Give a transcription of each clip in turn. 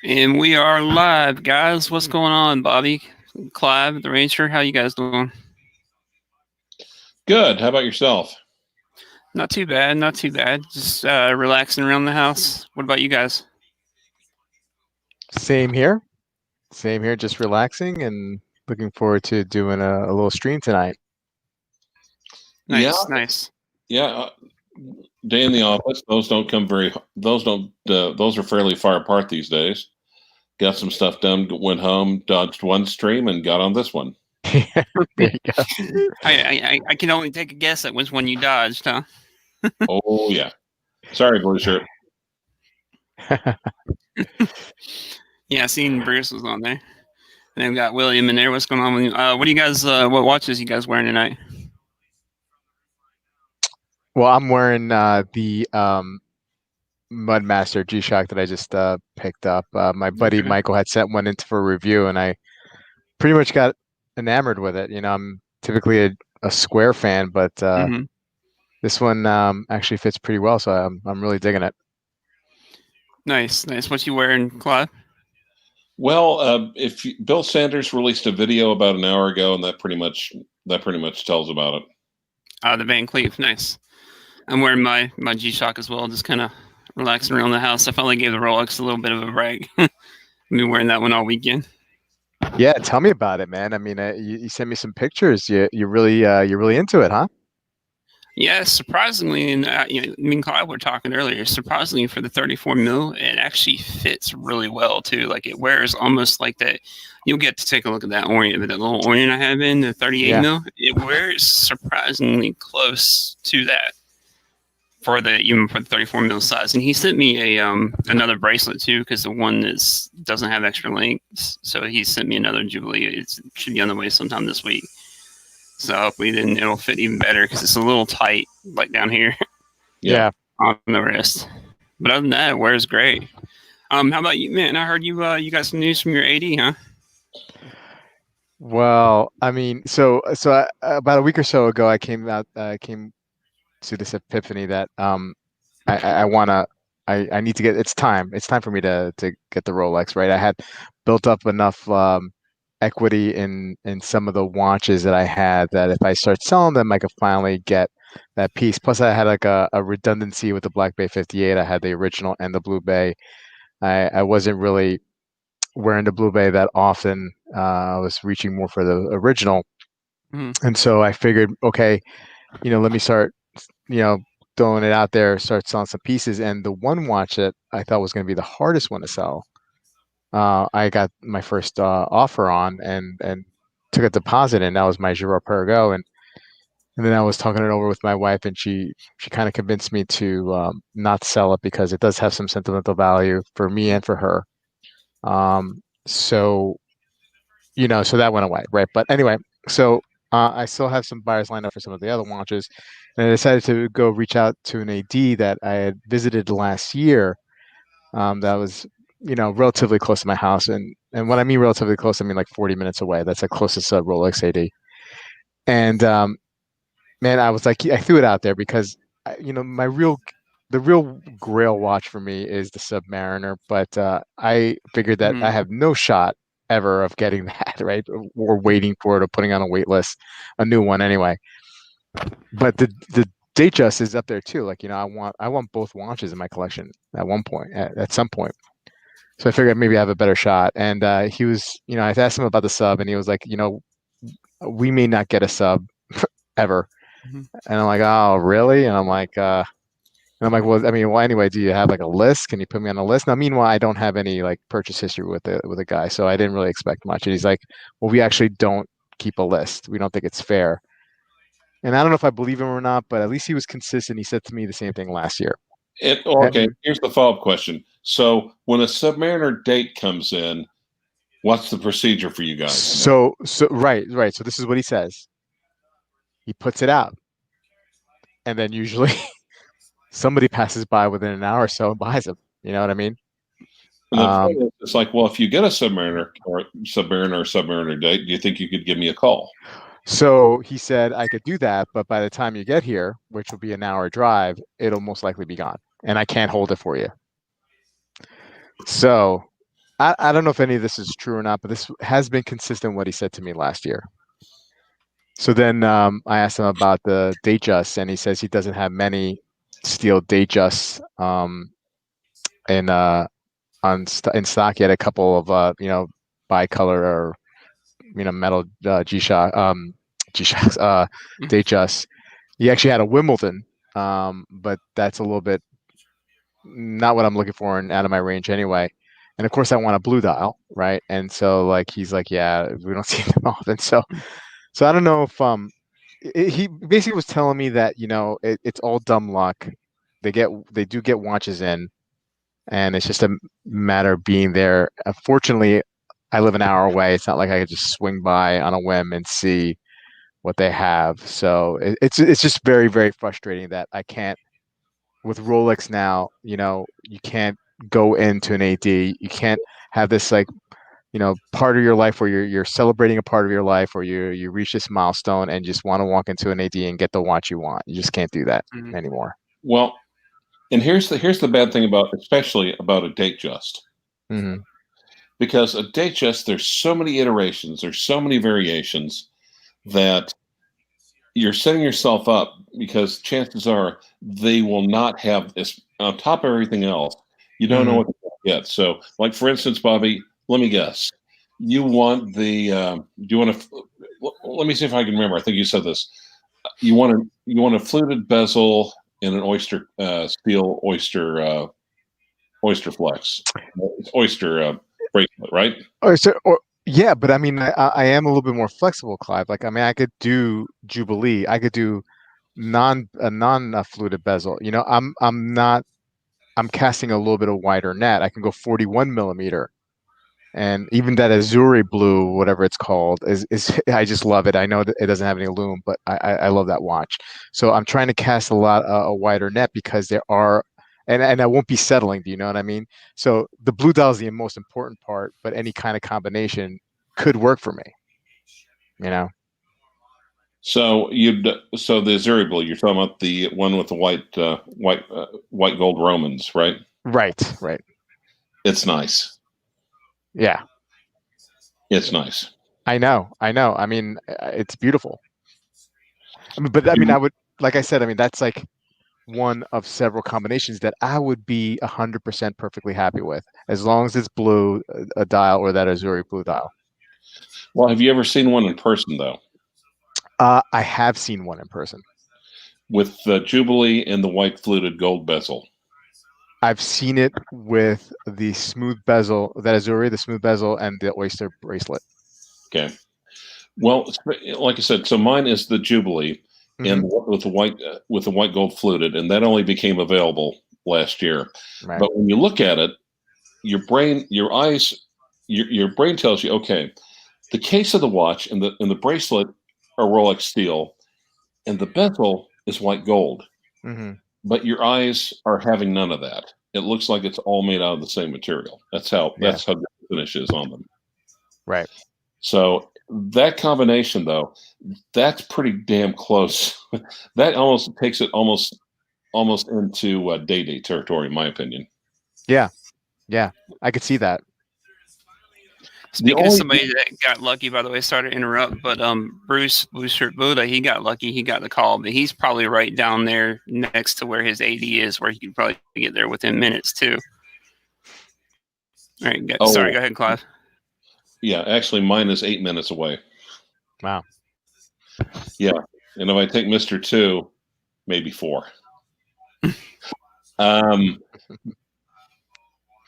And we are live, guys. What's going on, Bobby, Clyve, the Ranger? How you guys doing? Good. How about yourself? Not too bad. Not too bad. Just relaxing around the house. What about you guys? Same here. Same here. Just relaxing and looking forward to doing a little stream tonight. Yeah, Nice, nice. yeah. Day in the office. Those don't come very. Those don't. Those are fairly far apart these days. Got some stuff done. Went home, dodged one stream, and got on this one. Yeah, there you go. I can only take a guess at which one you dodged, huh? Oh yeah. Sorry, blue shirt. Yeah, I seen Bruce was on there. And then we got William in there. What's going on with you? What do you guys? What watches you guys wearing tonight? Well, I'm wearing the Mudmaster G-Shock that I just picked up. My buddy Okay. Michael had sent one in for a review, and I pretty much got enamored with it. I'm typically a square fan, but Mm-hmm. this one actually fits pretty well, so I'm really digging it. Nice, nice. What you wearing, Clyve? Well, Bill Sanders released a video about an hour ago, and that pretty much tells about it. The Van Cleef. Nice. I'm wearing my G-Shock as well, just kind of relaxing around the house. I finally gave the Rolex a little bit of a break. I've been wearing that one all weekend. Yeah, tell me about it, man. I mean, you sent me some pictures. You're really into it, huh? Yeah, surprisingly, and me and Clyde were talking earlier. Surprisingly, for the 34 mil, it actually fits really well too. Like it wears almost like that. You'll get to take a look at that orient, but that little orient I have in the 38 mil, it wears surprisingly close to that for the 34 mil size. And he sent me a another bracelet too, because the one doesn't have extra links. So he sent me another Jubilee. It should be on the way sometime this week. So hopefully then it'll fit even better because it's a little tight, like down here. Yeah. On the wrist. But other than that, it wears great. How about you, man? I heard you you got some news from your AD, huh? Well, I mean, so about a week or so ago, I came to this epiphany that I need to get it's time for me to get the Rolex, right? I had built up enough equity in some of the watches that I had that if I start selling them, I could finally get that piece. Plus, I had like a redundancy with the Black Bay 58. I had the original and the Blue Bay. I wasn't really wearing the Blue Bay that often. I was reaching more for the original. And so I figured, okay, let me start, throwing it out there, start selling some pieces. And the one watch that I thought was going to be the hardest one to sell, I got my first offer on and took a deposit, and that was my Giro Perregaux. And then I was talking it over with my wife, and she kind of convinced me to not sell it because it does have some sentimental value for me and for her. So so that went away, right? But anyway, so I still have some buyers lined up for some of the other watches, and I decided to go reach out to an AD that I had visited last year. That was relatively close to my house, and when I mean relatively close, I mean like 40 minutes away. That's the closest Rolex AD. And man, I was like, I threw it out there because the real grail watch for me is the Submariner, but I figured that I have no shot ever of getting that, right? Or waiting for it or putting on a wait list, a new one anyway. But the Datejust is up there too. Like, I want both watches in my collection at one point, at some point. So I figured maybe I have a better shot. And he was, I asked him about the sub, and he was like, we may not get a sub ever. And I'm like, oh, really? And I'm like, well, I mean, well, anyway, do you have like a list? Can you put me on a list? Now, meanwhile, I don't have any like purchase history with a guy, so I didn't really expect much. And he's like, well, we actually don't keep a list. We don't think it's fair. And I don't know if I believe him or not, but at least he was consistent. He said to me the same thing last year. Okay, here's the follow-up question. So when a Submariner date comes in, what's the procedure for you guys? So right. So this is what he says. He puts it out, and then usually somebody passes by within an hour or so and buys them. You know what I mean? And it's like, well, if you get a Submariner date, do you think you could give me a call? So he said I could do that, but by the time you get here, which will be an hour drive, it'll most likely be gone, and I can't hold it for you. So I don't know if any of this is true or not, but this has been consistent what he said to me last year. So then I asked him about the Datejust, and he says he doesn't have many steel Datejusts in in stock. He had a couple of bicolor or metal G-Shock G-Shocks Datejusts. He actually had a Wimbledon, but that's a little bit not what I'm looking for and out of my range anyway. And of course, I want a blue dial, right? And so like he's like, yeah, we don't see them often. So I don't know if he basically was telling me that it's all dumb luck. They do get watches in, and it's just a matter of being there. Unfortunately, I live an hour away. It's not like I could just swing by on a whim and see what they have. So it's just very, very frustrating that I can't with Rolex now. You can't go into an AD. You can't have this like part of your life where you're celebrating a part of your life or you reach this milestone and just want to walk into an AD and get the watch you want. You just can't do that anymore. Well, and here's the bad thing especially about a Datejust. Mm-hmm. Because a Datejust, there's so many iterations, there's so many variations that you're setting yourself up because chances are they will not have this on top of everything else. You don't know what to get. So, like for instance, Bobby, let me guess. You want the? Do you want to? Let me see if I can remember. I think you said this. You want a fluted bezel and an oyster steel oyster flex oyster bracelet, right? Yeah, but I mean, I am a little bit more flexible, Clive. Like, I mean, I could do Jubilee. I could do non fluted bezel. I'm casting a little bit of wider net. I can go 41 millimeter, and even that Azuri blue, whatever it's called, is I just love it. I know that it doesn't have any lume, but I love that watch. So I'm trying to cast a wider net because there are. And I won't be settling. Do you know what I mean? So the blue dial is the most important part, but any kind of combination could work for me. So the Azuri blue, you're talking about the one with the white gold Romans, right? Right. It's nice. Yeah. It's nice. I know. I mean, it's beautiful. But I mean, I would, like I said, I mean, that's like one of several combinations that I would be 100% perfectly happy with, as long as it's blue, a dial, or that Azuri blue dial. Well, have you ever seen one in person, though? I have seen one in person. With the Jubilee and the white fluted gold bezel. I've seen it with the smooth bezel, that Azuri, the smooth bezel, and the oyster bracelet. Okay. Well, like I said, so mine is the Jubilee, and with the white gold fluted, and that only became available last year. Right. But when you look at it, your brain tells you, okay, the case of the watch and the bracelet are Rolex steel, and the bezel is white gold. But your eyes are having none of that. It looks like it's all made out of the same material. That's how the finish is on them. Right. So that combination, though, that's pretty damn close. That almost takes it almost into day territory, in my opinion. Yeah, I could see that. Speaking of somebody that got lucky, by the way, sorry to interrupt, but Bruce Shirt Buddha, he got lucky. He got the call, but he's probably right down there next to where his AD is, where he could probably get there within minutes too. All right, sorry, go ahead, Clyve. Yeah, actually, mine is 8 minutes away. Wow. Yeah, and if I take Mr. 2, maybe 4.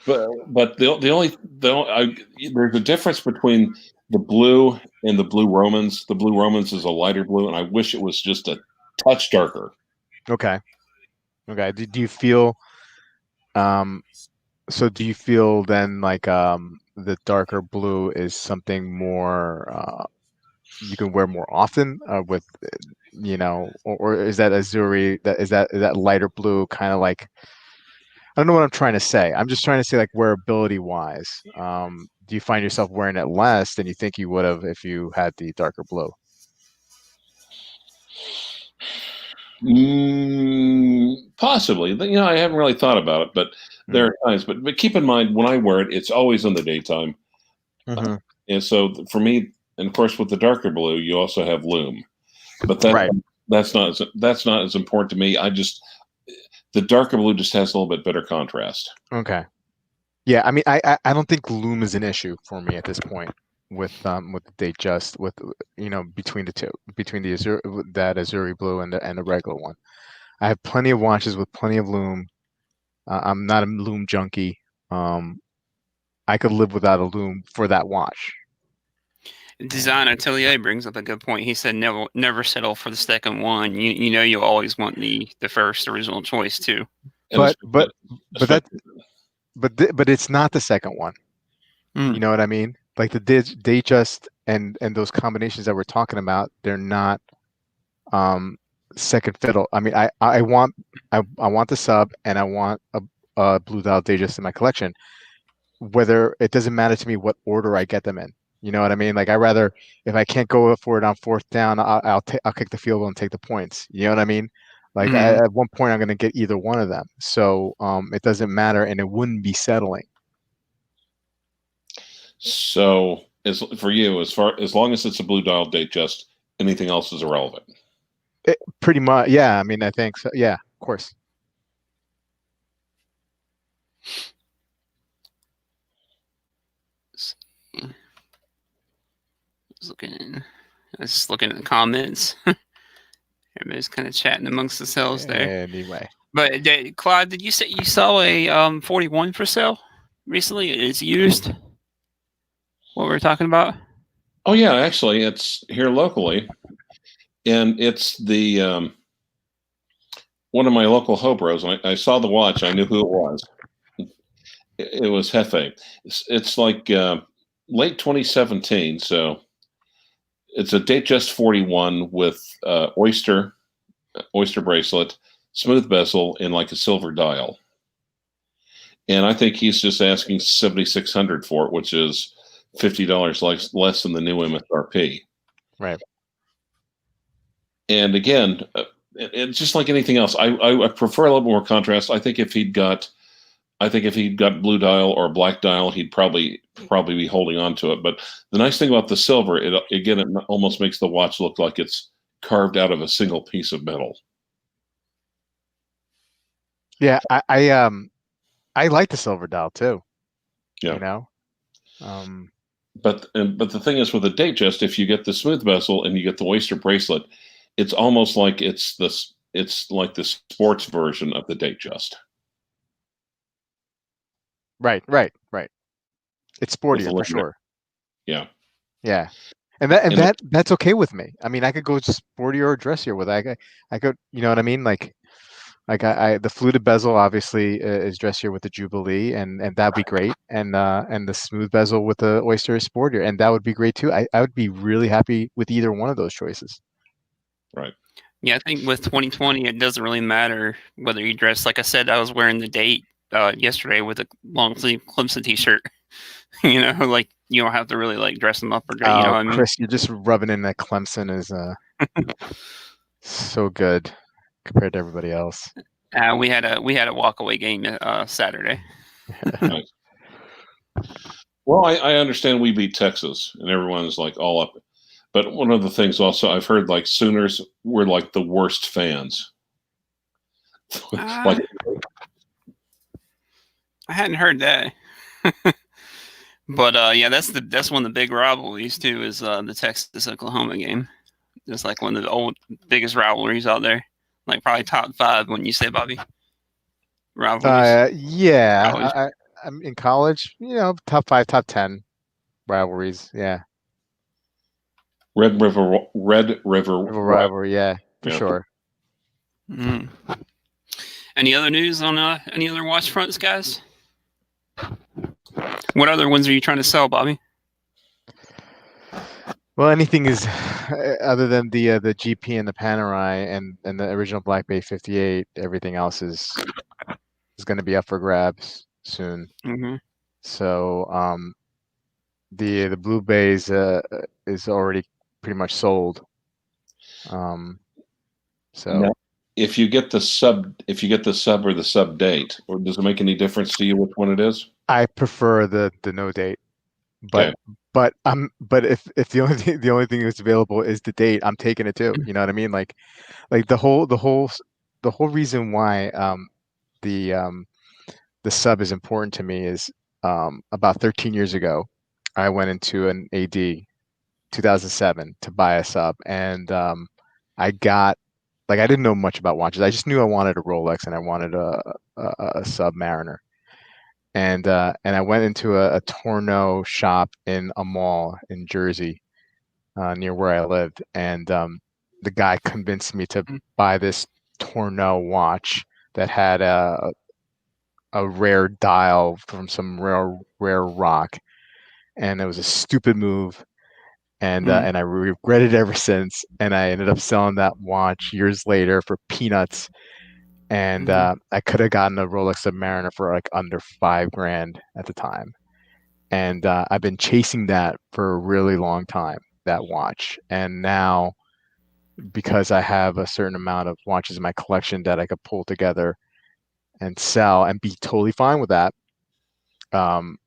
But there's a difference between the blue and the blue Romans. The blue Romans is a lighter blue, and I wish it was just a touch darker. Okay. Do you feel? So do you feel then like the darker blue is something more you can wear more often with or is that Azuri is that lighter blue kind of like I don't know what I'm trying to say. I'm just trying to say like wearability wise. Do you find yourself wearing it less than you think you would have if you had the darker blue? Possibly. I haven't really thought about it, but There are times, but keep in mind when I wear it, it's always in the daytime, Mm-hmm. and so for me, and of course with the darker blue, you also have lume, but Right. that's not as important to me. The darker blue just has a little bit better contrast. Okay. Yeah, I mean, I don't think loom is an issue for me at this point with the Datejust between the two, between the Azuri blue and the regular one. I have plenty of watches with plenty of loom. I'm not a loom junkie. I could live without a loom for that watch. Design Atelier brings up a good point. He said, "Never settle for the second one. You always want the first original choice too." But it's not the second one. You know what I mean? Like the Datejust and those combinations that we're talking about, they're not second fiddle. I mean, I want the sub and I want a blue dial Datejust in my collection. Whether it doesn't matter to me what order I get them in. You know what I mean? Like I rather, if I can't go for it on fourth down, I'll kick the field goal and take the points. You know what I mean? Like at one point I'm going to get either one of them. So it doesn't matter, and it wouldn't be settling. So for you, as long as it's a blue dial Datejust, anything else is irrelevant. Pretty much, yeah. I mean, I think so. Yeah, of course. I was just looking at the comments. Everybody's kind of chatting amongst themselves there. Anyway. But Clyde, did you say you saw a 41 for sale recently? It's used. What we're talking about? Oh yeah, actually, it's here locally, and it's the one of my local hobros. I saw the watch. I knew who it was. It was Hefe. It's like late 2017, so it's a Datejust 41 with oyster bracelet, smooth bezel, and like a silver dial. And I think he's just asking $7,600 for it, which is $50 less than the new MSRP. Right. And again, it's just like anything else. I prefer a little more contrast. I think if he'd got blue dial or black dial, he'd probably be holding on to it. But the nice thing about the silver, it almost makes the watch look like it's carved out of a single piece of metal. Yeah, I like the silver dial too. Yeah. You know. But the thing is, with the Datejust, if you get the smooth bezel and you get the oyster bracelet, it's almost like it's like the sports version of the Datejust. Right. It's sportier for sure. Yeah. Yeah. And that's okay with me. I mean, I could go sportier or dressier with it. I could, you know what I mean? Like the fluted bezel obviously is dressier with the Jubilee, and that'd be great. And the smooth bezel with the oyster is sportier, and that would be great too. I would be really happy with either one of those choices. Right. Yeah, I think with 2020, it doesn't really matter whether you dress. Like I said, I was wearing the Date yesterday with a long sleeve Clemson t-shirt. Like you don't have to really like dress them up or you know what I mean? Chris, you're just rubbing in that Clemson is so good compared to everybody else. We had a walkaway game Saturday. Nice. Well, I understand we beat Texas and everyone's like all up. But one of the things also I've heard, like Sooners were like the worst fans. I hadn't heard that. But yeah, that's one of the big rivalries too. Is the Texas Oklahoma game? It's like one of the biggest rivalries out there. Like probably top 5, wouldn't you say, Bobby? Rivalries. Yeah, I'm in college. Top 5, top 10 rivalries. Yeah. Red River rivalry. Yeah, for sure. Mm. Any other news on any other watch fronts, guys? What other ones are you trying to sell, Bobby? Well, anything is other than the GP and the Panerai and the original Black Bay 58. Everything else is going to be up for grabs soon. Mm-hmm. So the Blue Bays is already pretty much sold. So now, if you get the sub or the sub date, or does it make any difference to you which one it is? I prefer the no date, but Okay. but if the only thing that's available is the date, I'm taking it too. You know what I mean? Like the whole reason why the um the sub is important to me is about 13 years ago, I went into an AD 2007 to buy a sub, and I got like I didn't know much about watches. I just knew I wanted a Rolex and I wanted a Submariner. And I went into a Torno shop in a mall in Jersey, near where I lived, and the guy convinced me to buy this Torno watch that had a rare dial from some rare rock, and it was a stupid move, and I regret it ever since. And I ended up selling that watch years later for peanuts, and I could have gotten a Rolex Submariner for like under 5 grand at the time. And I've been chasing that for a really long time, that watch. And now, because I have a certain amount of watches in my collection that I could pull together and sell and be totally fine with that. Um,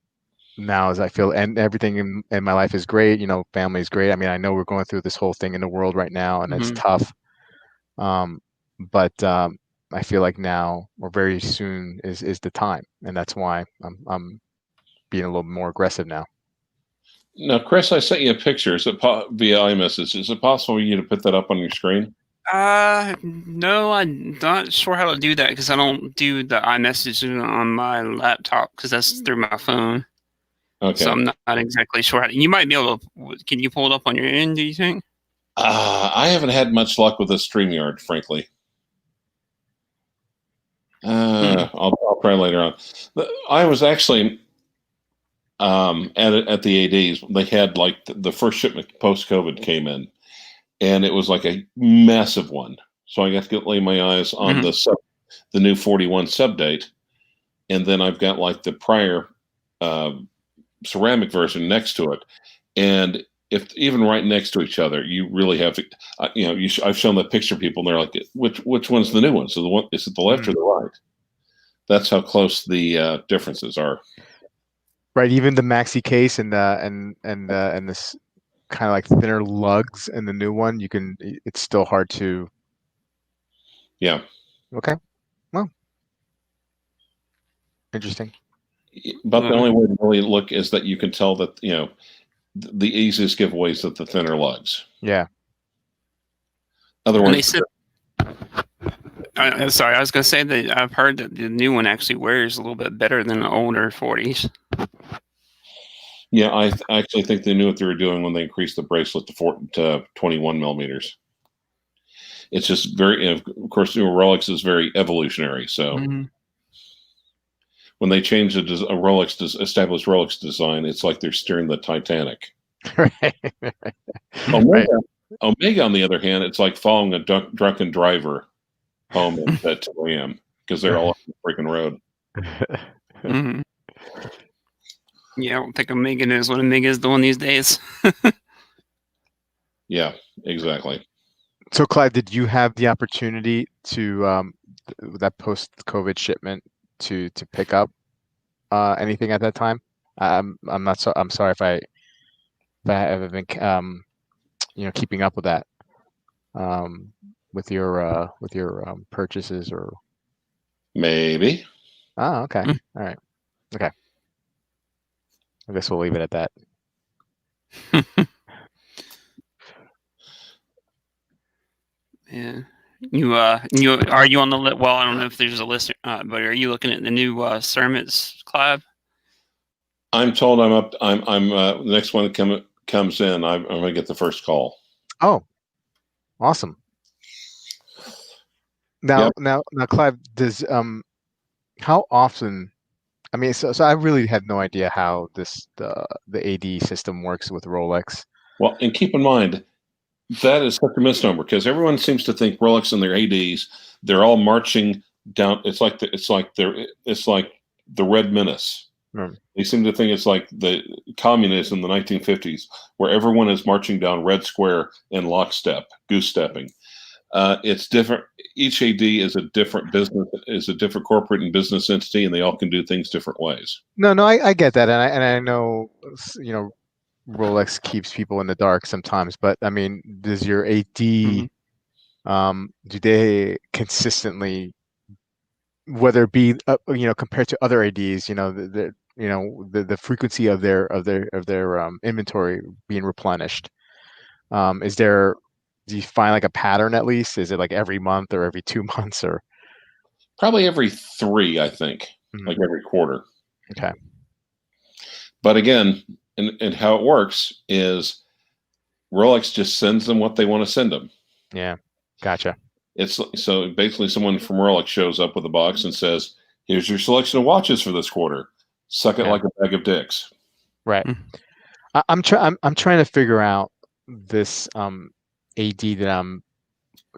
Now, as I feel, and everything in my life is great, family is great. I mean, I know we're going through this whole thing in the world right now, and it's tough. Um, but I feel like now or very soon is the time, and that's why I'm being a little more aggressive now. Now, Chris, I sent you a picture. Is it via iMessage? Is it possible for you to put that up on your screen? No, I'm not sure how to do that because I don't do the iMessage on my laptop because that's through my phone. Okay. So I'm not exactly sure how. You might be able to. Can you pull it up on your end? Do you think? I haven't had much luck with the StreamYard, frankly. I'll try later on. I was actually at the ADs. They had like the first shipment post COVID came in, and it was like a massive one. So I got to lay my eyes on the new 41 sub date, and then I've got like the prior ceramic version next to it, and if even right next to each other, you really have to, I've shown that picture to people, and they're like, which one's the new one? So the one is it the left or the right? That's how close the differences are. Right, even the maxi case and this kind of like thinner lugs in the new one, it's still hard to. Yeah. Okay. Well, interesting. But the only way to really look is that you can tell that, the easiest giveaways are the thinner lugs. Yeah. Otherwise, sorry, I was going to say that I've heard that the new one actually wears a little bit better than the older 40s. Yeah, I actually think they knew what they were doing when they increased the bracelet to 21 millimeters. It's just very, of course, Rolex is very evolutionary. So when they change a established Rolex design, it's like they're steering the Titanic. Right. Omega, on the other hand, it's like following a drunken driver home at 2 a.m. because they're all on the freaking road. Yeah, I don't think Omega knows what Omega is doing these days. Yeah, exactly. So, Clyde, did you have the opportunity to that post-COVID shipment to pick up anything at that time? I'm sorry if I haven't been keeping up with that with your purchases or maybe. Oh, okay. All right. Okay. I guess we'll leave it at that. Yeah. Are you on the list? Well, I don't know if there's a list, but are you looking at the new Cermits, Clyve? I'm told I'm up. I'm the next one that comes in. I'm going to get the first call. Oh, awesome. Now, Clyve, does how often? I mean, so I really have no idea how the AD system works with Rolex. Well, and keep in mind that is such a misnomer because everyone seems to think Rolex and their ADs, they're all marching down. It's like the Red Menace. They seem to think it's like the communism in the 1950s, where everyone is marching down Red Square in lockstep, goose stepping. It's different. Each AD is a different business, is a different corporate and business entity, and they all can do things different ways. No, I get that, and I know, you know, Rolex keeps people in the dark sometimes, but I mean, does your AD, do they consistently, whether it be you know, compared to other ADs, you know, you know, the frequency of their inventory being replenished, is there, do you find like a pattern at least? Is it like every month or every 2 months or? Probably every 3, I think, like every quarter. Okay. But again, and how it works is Rolex just sends them what they want to send them. Yeah, gotcha. It's so basically someone from Rolex shows up with a box and says, "Here's your selection of watches for this quarter. Suck it Yeah. like a bag of dicks." Right. I'm trying to figure out this AD that I'm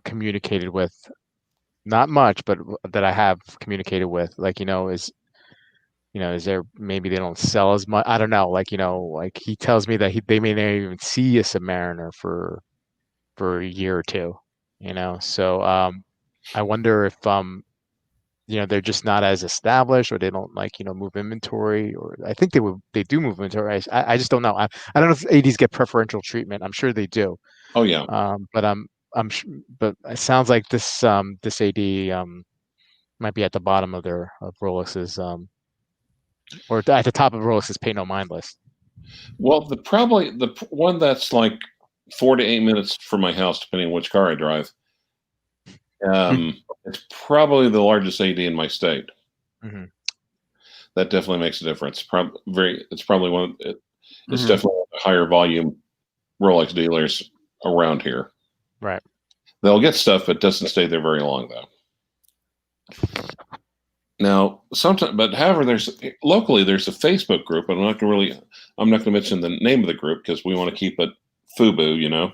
communicated with, not much, but that I have communicated with. Like, you know, is there, maybe they don't sell as much? I don't know. Like, you know, like he tells me that they may not even see a Submariner for a year or two. You know, so I wonder if you know, they're just not as established, or they don't, like, you know, move inventory, or I think they do move inventory. I just don't know. I don't know if ADs get preferential treatment. I'm sure they do. Oh yeah. But but it sounds like this AD might be at the bottom of Rolex's or at the top of Rolex's pay no mind list. Well, probably the one that's like 4 to 8 minutes from my house, depending on which car I drive. It's probably the largest AD in my state. That definitely makes a difference. It's probably one. It's definitely one of the higher volume Rolex dealers around here. Right. They'll get stuff, but it doesn't stay there very long, though. Now, sometimes, but however, there's a Facebook group, and I'm not going to mention the name of the group because we want to keep it FUBU, you know.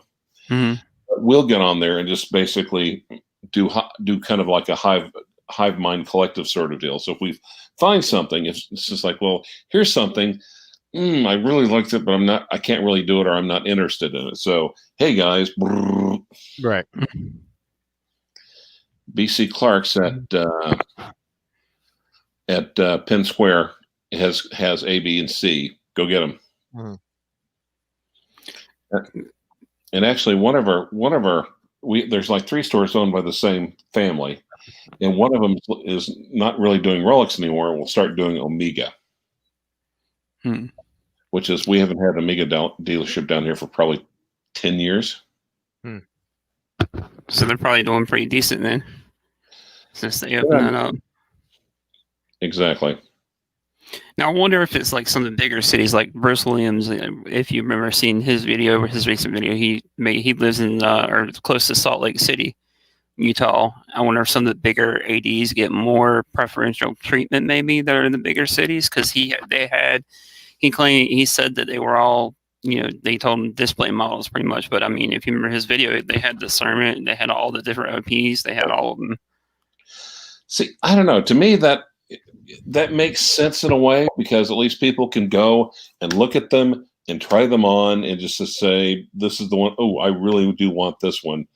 But we'll get on there and just basically do kind of like a hive mind collective sort of deal. So if we find something, it's just like, well, here's something. I really liked it, but I can't really do it, or I'm not interested in it. So, hey guys, right. BC Clark's at Penn Square has A, B, and C. Go get them. And actually, one of our there's like 3 stores owned by the same family, and one of them is not really doing Rolex anymore. We'll start doing Omega, which is, we haven't had an Omega dealership down here for probably 10 years. So they're probably doing pretty decent then, since they opened that up. Exactly. Now I wonder if it's like some of the bigger cities, like Bruce Williams. If you remember seeing his video, or his recent video, he lives in or close to Salt Lake City, Utah. I wonder if some of the bigger ADs get more preferential treatment, maybe, that are in the bigger cities, because he said that they were all, you know, they told him display models pretty much. But I mean, if you remember his video, they had discernment, they had all the different OPs, they had all of them. See, I don't know. To me, that makes sense in a way, because at least people can go and look at them and try them on, and just to say, this is the one. Oh, I really do want this one.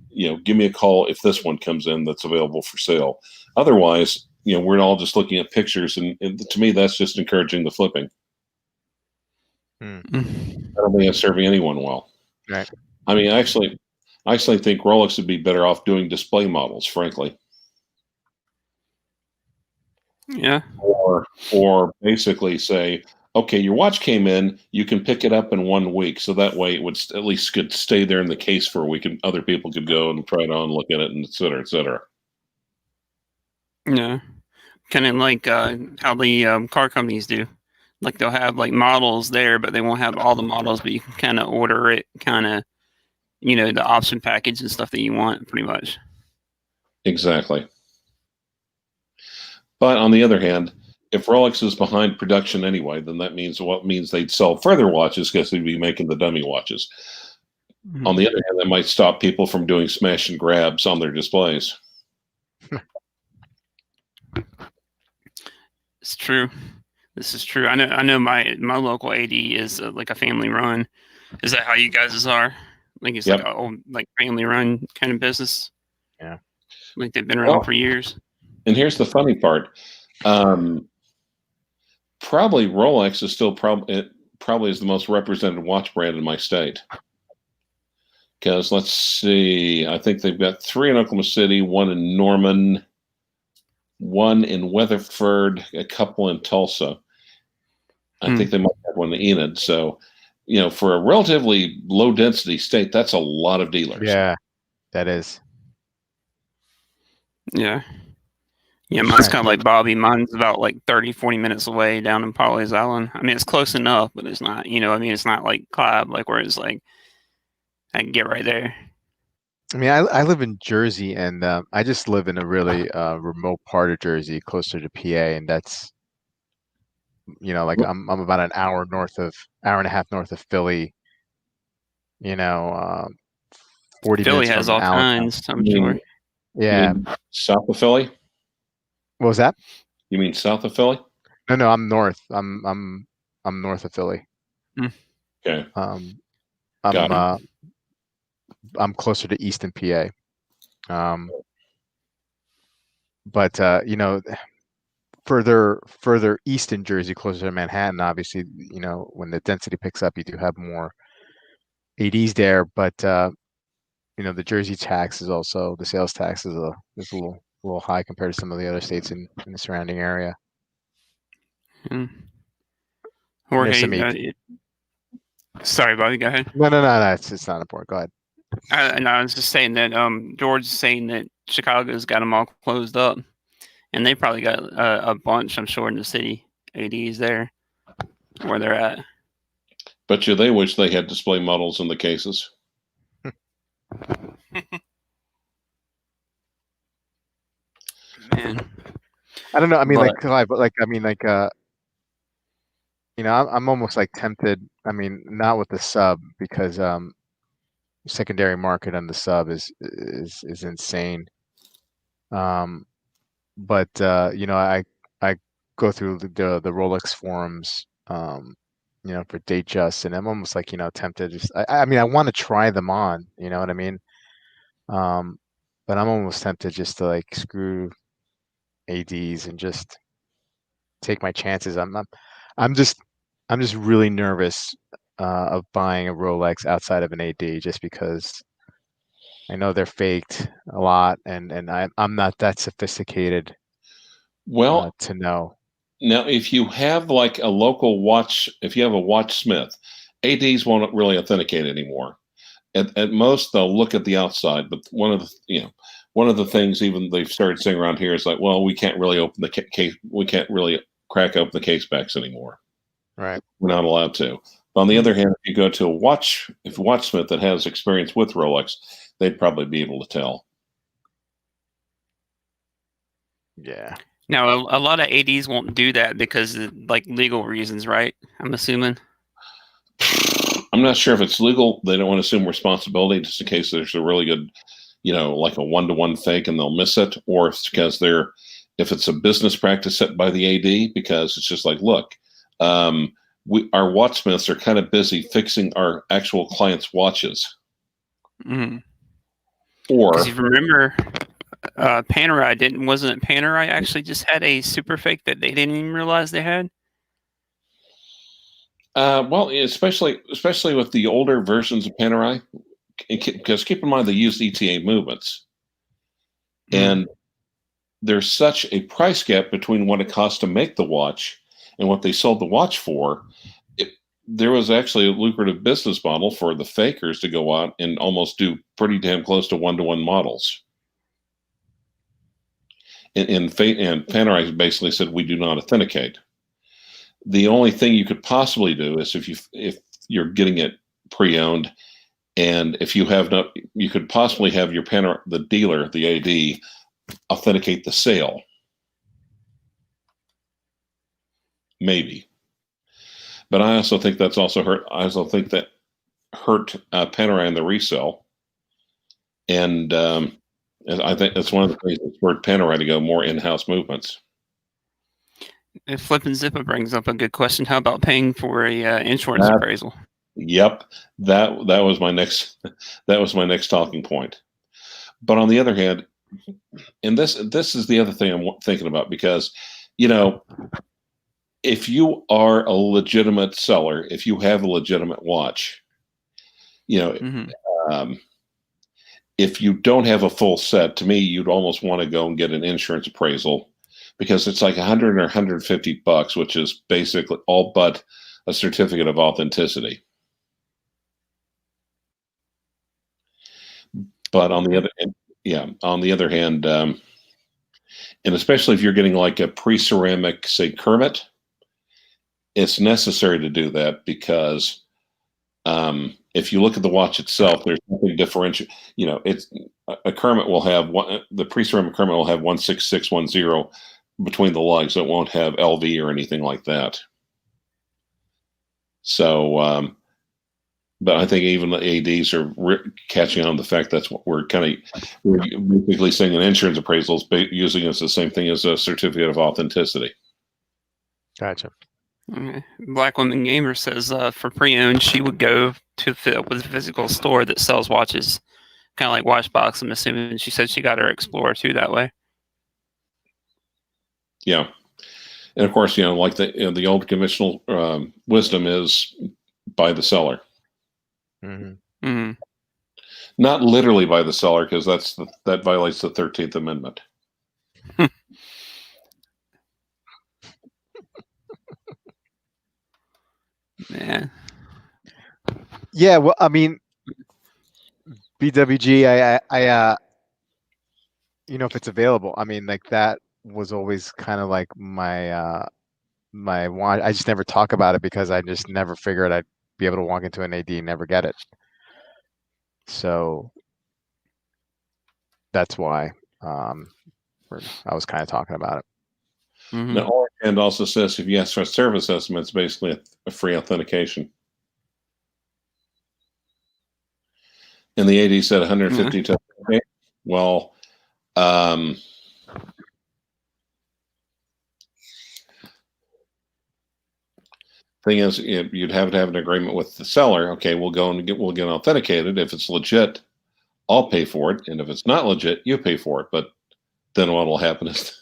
You know, give me a call if this one comes in that's available for sale. Otherwise, you know, we're all just looking at pictures, and to me, that's just encouraging the flipping. I don't think that's serving anyone well. Right. I mean, I actually think Rolex would be better off doing display models, frankly. Yeah. Or basically say, okay, your watch came in, you can pick it up in 1 week. So that way it would at least could stay there in the case for a week, and other people could go and try it on, look at it, and et cetera, et cetera. Yeah. Kind of like how the car companies do. Like, they'll have like models there, but they won't have all the models, but you can kind of order it, kind of, you know, the option package and stuff that you want, pretty much. Exactly. But on the other hand, if Rolex is behind production anyway, then that means they'd sell further watches, because they'd be making the dummy watches. On the other hand, that might stop people from doing smash and grabs on their displays. It's true. This is true. I know my local AD is like a family run. Is that how you guys are? Like it's Yep. like an old, like family run kind of business. Yeah. Like they've been around Well, for years. and here's the funny part. Probably Rolex is still probably is the most represented watch brand in my state. Because let's see, I think they've got 3 in Oklahoma City, 1 in Norman, 1 in Weatherford, a couple in Tulsa. I think they might have 1 in Enid. So, for a relatively low density state, that's a lot of dealers. Yeah, that is. Yeah. Yeah, mine's kind of like Bobby. Mine's about like 30, 40 minutes away down in Pawleys Island. I mean, it's close enough, but it's not, it's not like Clyve, like where it's like, I can get right there. I mean, I live in Jersey, and I just live in a really remote part of Jersey, closer to PA, and that's, like I'm about an hour and a half north of Philly. 40 Philly minutes has from all Allentown. kinds, I'm sure. Yeah. You mean south of Philly? What was that? You mean south of Philly? No, I'm north. I'm north of Philly. Okay. I'm closer to Easton, PA. But further east in Jersey, closer to Manhattan, obviously, when the density picks up, you do have more ADs there. But the Jersey tax is also, the sales tax is a little high compared to some of the other states in the surrounding area. Jorge, sorry, Bobby, go ahead. No, it's not important. Go ahead. I was just saying that George is saying that Chicago's got them all closed up, and they probably got a bunch, I'm sure, in the city ADs there where they're at. Bet you they wish they had display models in the cases. Man, I don't know. I mean, I'm almost like tempted. I mean, not with the sub, because secondary market on the sub is insane. But I go through the Rolex forums, for Datejust, and I'm almost like, tempted. I mean, I want to try them on. You know what I mean? But I'm almost tempted just to like screw ADs and just take my chances. I'm just really nervous of buying a Rolex outside of an AD, just because I know they're faked a lot, and I'm not that sophisticated to know. Now, if you have like a local watch, if you have a watchsmith, ADs won't really authenticate anymore. At most, they'll look at the outside. But one of the things even they've started saying around here is like, well, we can't really open the case. We can't really crack open the case backs anymore. Right. We're not allowed to. But on the other hand, if you go to a watchsmith that has experience with Rolex, they'd probably be able to tell. Yeah. Now, a lot of ADs won't do that because of, like, legal reasons, right? I'm assuming. I'm not sure if it's legal. They don't want to assume responsibility just in case there's a really good, like a 1-to-1 fake and they'll miss it, or it's because if it's a business practice set by the AD, because it's just like, look, our watchsmiths are kind of busy fixing our actual clients' watches. Mm-hmm. Or if you remember, Panerai wasn't it Panerai actually just had a super fake that they didn't even realize they had? Well, especially with the older versions of Panerai, because keep in mind they use ETA movements, and there's such a price gap between what it costs to make the watch and what they sold the watch for. There was actually a lucrative business model for the fakers to go out and almost do pretty damn close to 1-to-1 models. And Panerai basically said, we do not authenticate. The only thing you could possibly do is if you're getting it pre-owned, and if you have not, you could possibly have your the dealer, the AD, authenticate the sale. Maybe. But I also think that's also hurt. I also think that hurt Panerai in the resale. And I think that's one of the things that spurred Panerai to go more in-house movements. If Flip and Zippa brings up a good question, how about paying for a insurance appraisal? Yep, that was my next talking point. But on the other hand, and this is the other thing I'm thinking about, because if you are a legitimate seller, if you have a legitimate watch, Mm-hmm. If you don't have a full set, to me, you'd almost want to go and get an insurance appraisal, because it's like 100 or 150 bucks, which is basically all but a certificate of authenticity. But on the other hand, and especially if you're getting like a pre-ceramic, say, Kermit, it's necessary to do that, because if you look at the watch itself, there's nothing differential. It's a Kermit will have the pre-ceramic Kermit will have 16610 between the lugs. It won't have LV or anything like that. So, but I think even the ADs are catching on the fact that's what we're basically saying an insurance appraisal is using as the same thing as a certificate of authenticity. Gotcha. Okay. Black Woman Gamer says for pre-owned, she would go to with a physical store that sells watches, kind of like Watchbox. I'm assuming she said she got her Explorer 2 that way. Yeah, and of course, like the old conventional wisdom is by the seller. Mm-hmm. Mm-hmm. Not literally by the seller, because that violates the 13th Amendment. Man. Yeah, well, I mean, BWG, I if it's available. I mean, like that was always kind of like my watch. I just never talk about it because I just never figured I'd be able to walk into an AD and never get it. So that's why I was kind of talking about it. Mm-hmm. Now, Oricand also says if you ask for a service estimate, it's basically a free authentication. And the AD said 150 to okay. Well, thing is, you'd have to have an agreement with the seller. Okay, we'll get authenticated. If it's legit, I'll pay for it, and if it's not legit, you pay for it. But then what will happen is,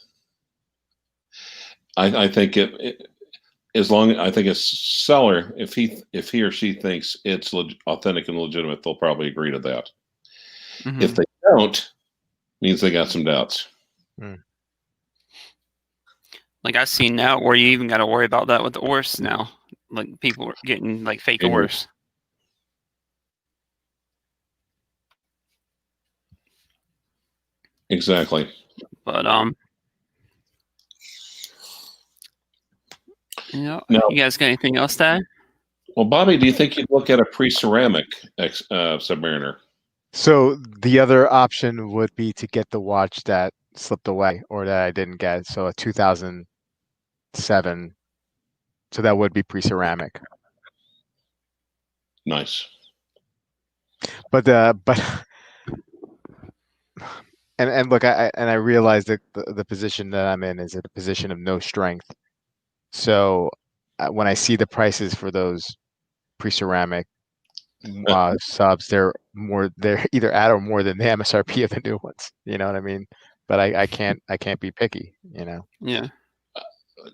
I think I think a seller, if he or she thinks it's authentic and legitimate, they'll probably agree to that. Mm-hmm. If they don't, means they got some doubts. Like I've seen now where you even got to worry about that with the Oris now. Like people are getting like fake Oris. Exactly. But No. You guys got anything else to add? Well, Bobby, do you think you'd look at a pre-ceramic Submariner? So the other option would be to get the watch that slipped away or that I didn't get. So a 2007. So that would be pre-ceramic. Nice. But and look, I realize that the position that I'm in is a position of no strength. So when I see the prices for those pre-ceramic subs, they're either at or more than the MSRP of the new ones. You know what I mean? But I can't be picky. Yeah.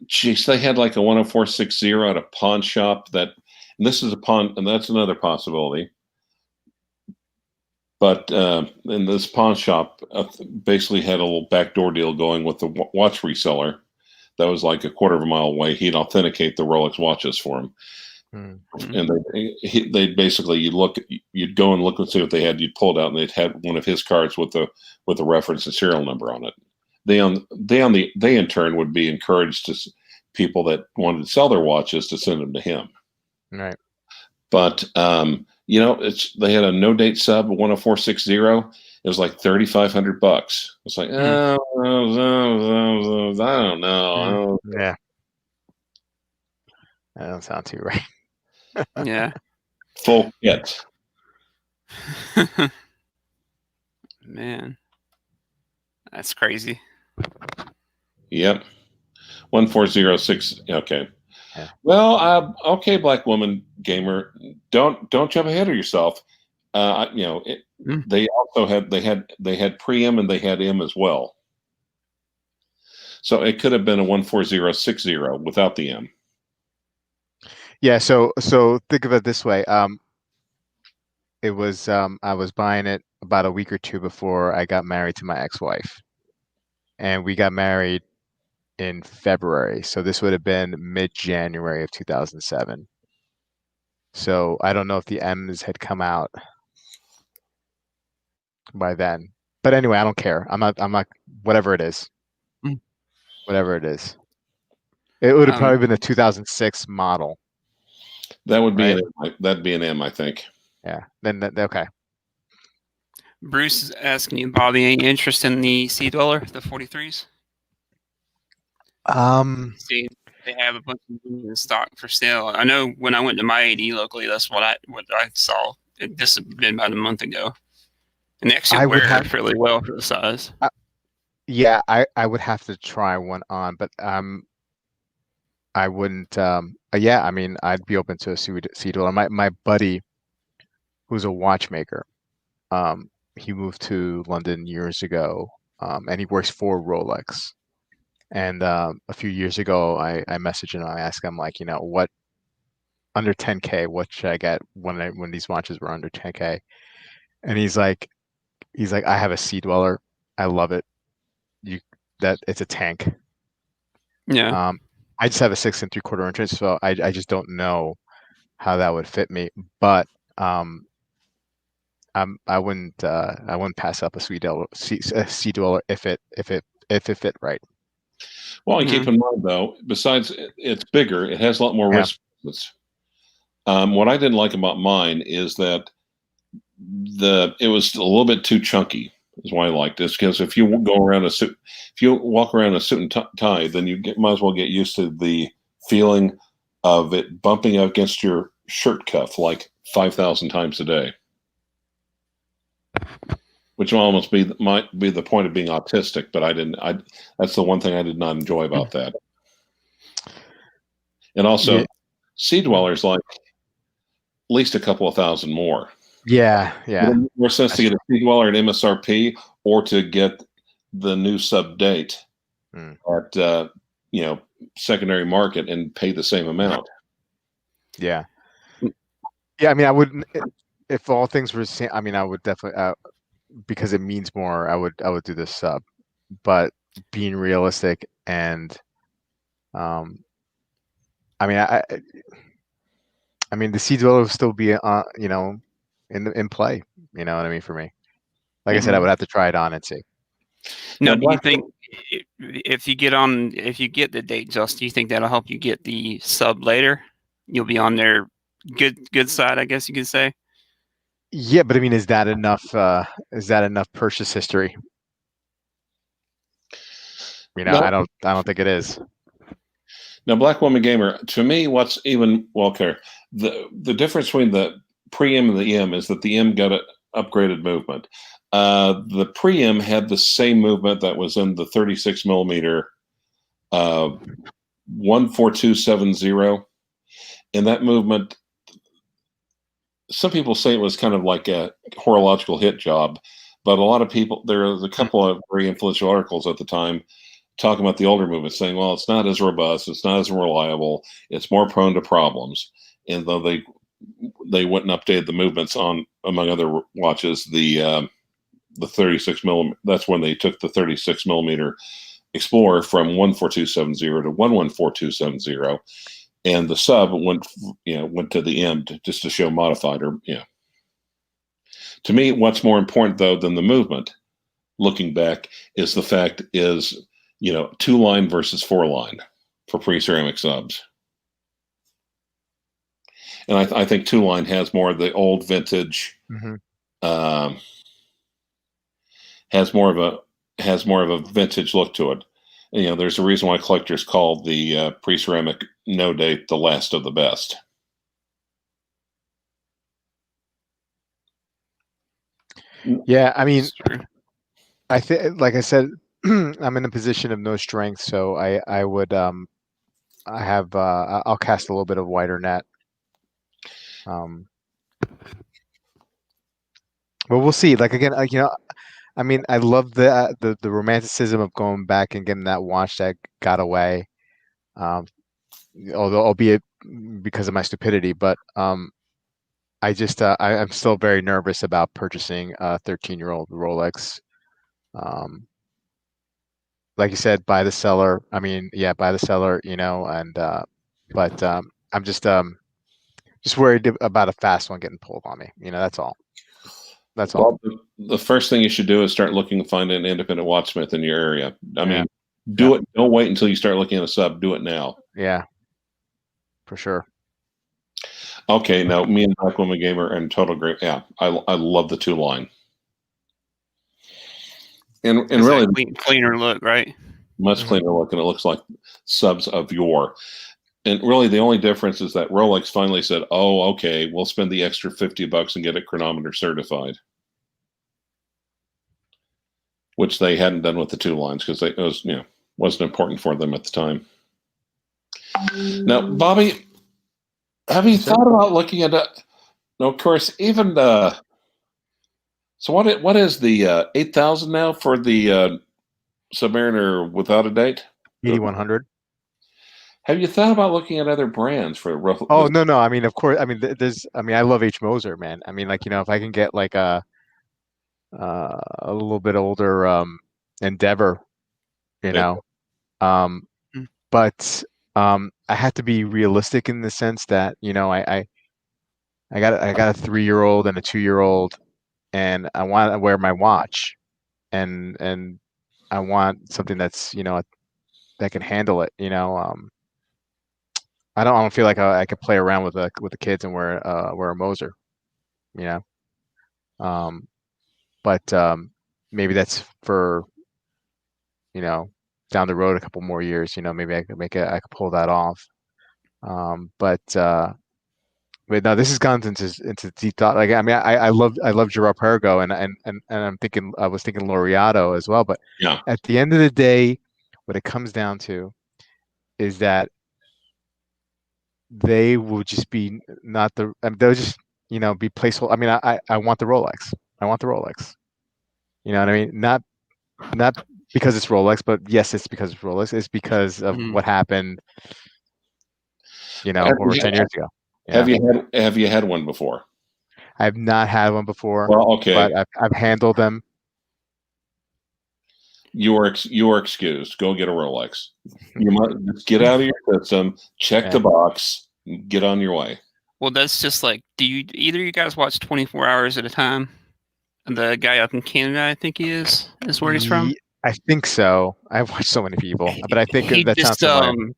Geez, they had like a 10460 at a pawn shop and this is and that's another possibility. But in this pawn shop, basically had a little backdoor deal going with the watch reseller that was like a quarter of a mile away. He'd authenticate the Rolex watches for him. Mm-hmm. And they basically, you'd go and look and see what they had. You'd pull it out, and they'd had one of his cards with the reference and serial number on it. They in turn would be encouraged to people that wanted to sell their watches to send them to him. Right. But they had a no date sub 10460. It was like $3,500. It's like, I don't know. Yeah. That don't sound too right. Yeah. Full kit. Man, that's crazy. Yep. 1406. Okay. Yeah. Well, okay, black woman gamer, don't jump ahead of yourself. Mm. They also had pre-M and they had M as well. So it could have been a 14060 without the M. Yeah, so think of it this way. It was I was buying it about a week or two before I got married to my ex-wife. And we got married in February. So this would have been mid-January of 2007. So I don't know if the M's had come out by then. But anyway, I don't care. I'm not whatever it is. Mm. Whatever it is. It would have Um, probably been a 2006 model, That would be right? that'd be an M, I think. Yeah. Then okay. Bruce is asking you, Bobby, any interest in the Sea Dweller, the 43s? See, they have a bunch of them in stock for sale. I know when I went to my AD locally, that's what I saw. This has been about a month ago, and they actually I would wear have fairly well for the size. yeah, I would have to try one on, but I wouldn't yeah, I mean, I'd be open to a sea dweller. My buddy who's a watchmaker, he moved to London years ago, and he works for Rolex. And a few years ago, I messaged him. I asked him like, what under 10K, what should I get when these watches were under 10K? And he's like, I have a Sea Dweller. I love it. You that it's a tank. Yeah. I just have a 6 3/4 inch, so I just don't know how that would fit me. But I wouldn't pass up a Sea Dweller if it fit right. Well, and keep Mhm. in mind though, besides it's bigger, it has a lot more Yeah. wrist. What I didn't like about mine is that it was a little bit too chunky. Is why I liked this, because if you walk around in a suit and tie, then might as well get used to the feeling of it bumping up against your shirt cuff like 5,000 times a day, which might be the point of being autistic. But I didn't. That's the one thing I did not enjoy about that. And also, Yeah. Sea Dwellers like at least a couple of thousand more. Yeah. More sense to get a Sea Dweller at MSRP or to get the new sub date at secondary market and pay the same amount. Yeah. Yeah. I mean, I wouldn't if all things were the same. I mean, I would definitely because it means more. I would do this sub, but being realistic and I mean, I mean, the Sea Dweller will still be in play. You know what I mean? For me, like I said, I would have to try it on and see. No, Now, do you think if you get the date, just do you think that'll help you get the sub later? You'll be on their good side, I guess you could say. Yeah, but I mean, is that enough? Is that enough purchase history? No. I don't think it is. Now, Black Woman Gamer, to me, what's even okay, the difference between the pre-M and the M is that the M got an upgraded movement. The pre-M had the same movement that was in the 36 millimeter 14270, and that movement, some people say it was kind of like a horological hit job, but a lot of people, there was a couple of very influential articles at the time talking about the older movement, saying, well, it's not as robust, it's not as reliable, it's more prone to problems. And though they went and updated the movements on, among other watches, the 36 millimeter, that's when they took the 36 millimeter Explorer from 14270 to 114270, and the sub went to the M just to show modified, or to me, what's more important though than the movement, looking back, is the fact is 2-line versus 4-line for pre-ceramic subs. And I think 2-line has more of the old vintage, has more of a vintage look to it. And, there's a reason why collectors call the pre-ceramic no date the last of the best. Yeah, I mean, I think, like I said, I'm in a position of no strength, so I would I'll cast a little bit of wider net. Um, but we'll see. Like again, I mean, I love the romanticism of going back and getting that watch that got away. Um, although albeit because of my stupidity, but I'm still very nervous about purchasing a 13-year-old Rolex. Um, like you said, buy the seller. I mean, yeah, buy the seller, and but I'm just worried about a fast one getting pulled on me. That's all. That's all. Well, the first thing you should do is start looking to find an independent watchsmith in your area. I mean, Yeah. do it. Don't wait until you start looking at a sub. Do it now. Yeah, for sure. Okay, now me and Black Woman Gamer and Total Great. Yeah, I love the two line. And It's really a cleaner look, right? much cleaner look, and it looks like subs of yore. And really, the only difference is that Rolex finally said, "Oh, okay, we'll spend the extra $50 and get it chronometer certified," which they hadn't done with the two lines because it was, wasn't important for them at the time. Now, Bobby, have you thought about looking at it? No, of course, even so what is the 8,000 now for the Submariner without a date? 8100. Have you thought about looking at other brands for Oh no. I mean, of course. I mean, I love H Moser, man. I mean, like if I can get like a little bit older Endeavor, you Yeah. know, um, but I have to be realistic in the sense that I got a 3-year-old and a 2-year-old, and I want to wear my watch, and I want something that's that can handle it. I don't feel like I could play around with the kids and wear a Moser, you know. Um, but maybe that's for down the road a couple more years. Maybe I could pull that off. But no, this has gone into deep thought. Like I mean, I love Gerard Pergo, and I was thinking Laureato as well. But Yeah. at the end of the day, what it comes down to is that they will just be not the. I mean, they'll just be placeholder. I mean, I want the Rolex. I want the Rolex. You know what I mean? Not because it's Rolex, but yes, it's because it's Rolex. It's because of what happened, over 10 years ago. Have you had one before? I've not had one before, Well, okay. but I've handled them. You are excused. Go get a Rolex. You must just get out of your system, check the box, get on your way. Well, that's just like, do either of you guys watch 24 Hours at a Time? The guy up in Canada, I think he is where he's from. I think so. I've watched so many people, but I think he that just, sounds familiar.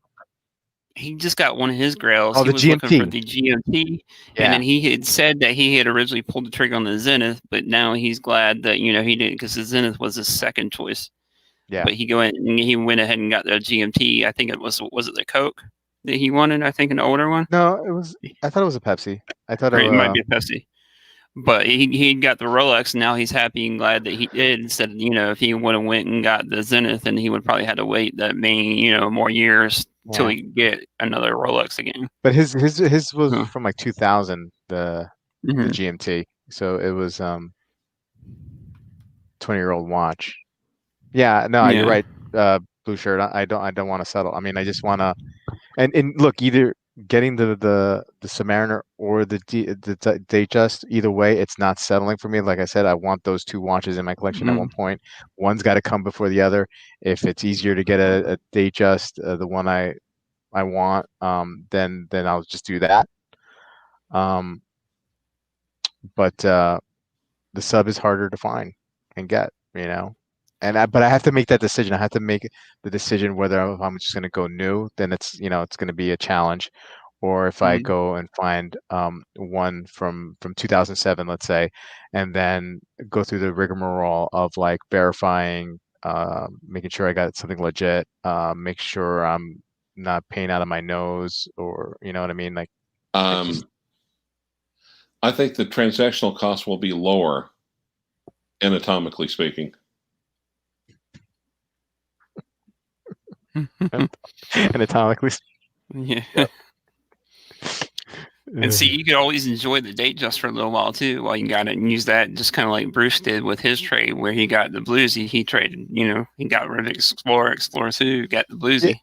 He just got one of his grails. Oh, he the was GMT. looking for the GMT, Yeah. and then he had said that he had originally pulled the trigger on the Zenith, but now he's glad that he didn't, because the Zenith was his second choice. Yeah. But he went ahead and got the GMT. I think it was it the Coke that he wanted? I think an older one. No, I thought it was a Pepsi. I thought it might be a Pepsi. But he got the Rolex, and now he's happy and glad that he did. Instead of, if he would have went and got the Zenith, then he would probably had to wait that many, more years till he could get another Rolex again. But his was from like 2000, the GMT. So it was 20-year-old watch. Yeah, no, you're right. Blue shirt. I don't want to settle. I mean, I just want to, and look, either getting the Submariner or the Datejust, either way, it's not settling for me. Like I said, I want those two watches in my collection at one point. One's got to come before the other. If it's easier to get a Datejust, the one I want, then I'll just do that. But the sub is harder to find and get, but I have to make that decision. I have to make the decision whether I'm just going to go new, then it's going to be a challenge, or if I go and find one from 2007, let's say, and then go through the rigmarole of like verifying, making sure I got something legit, make sure I'm not paying out of my nose, or you know what I mean, like. I think the transactional cost will be lower, anatomically speaking. Anatomically. Yeah. Yep. And see, you could always enjoy the date just for a little while too, while you got it, and use that just kind of like Bruce did with his trade, where he got the bluesy. He traded, he got rid of Explorer 2, got the bluesy.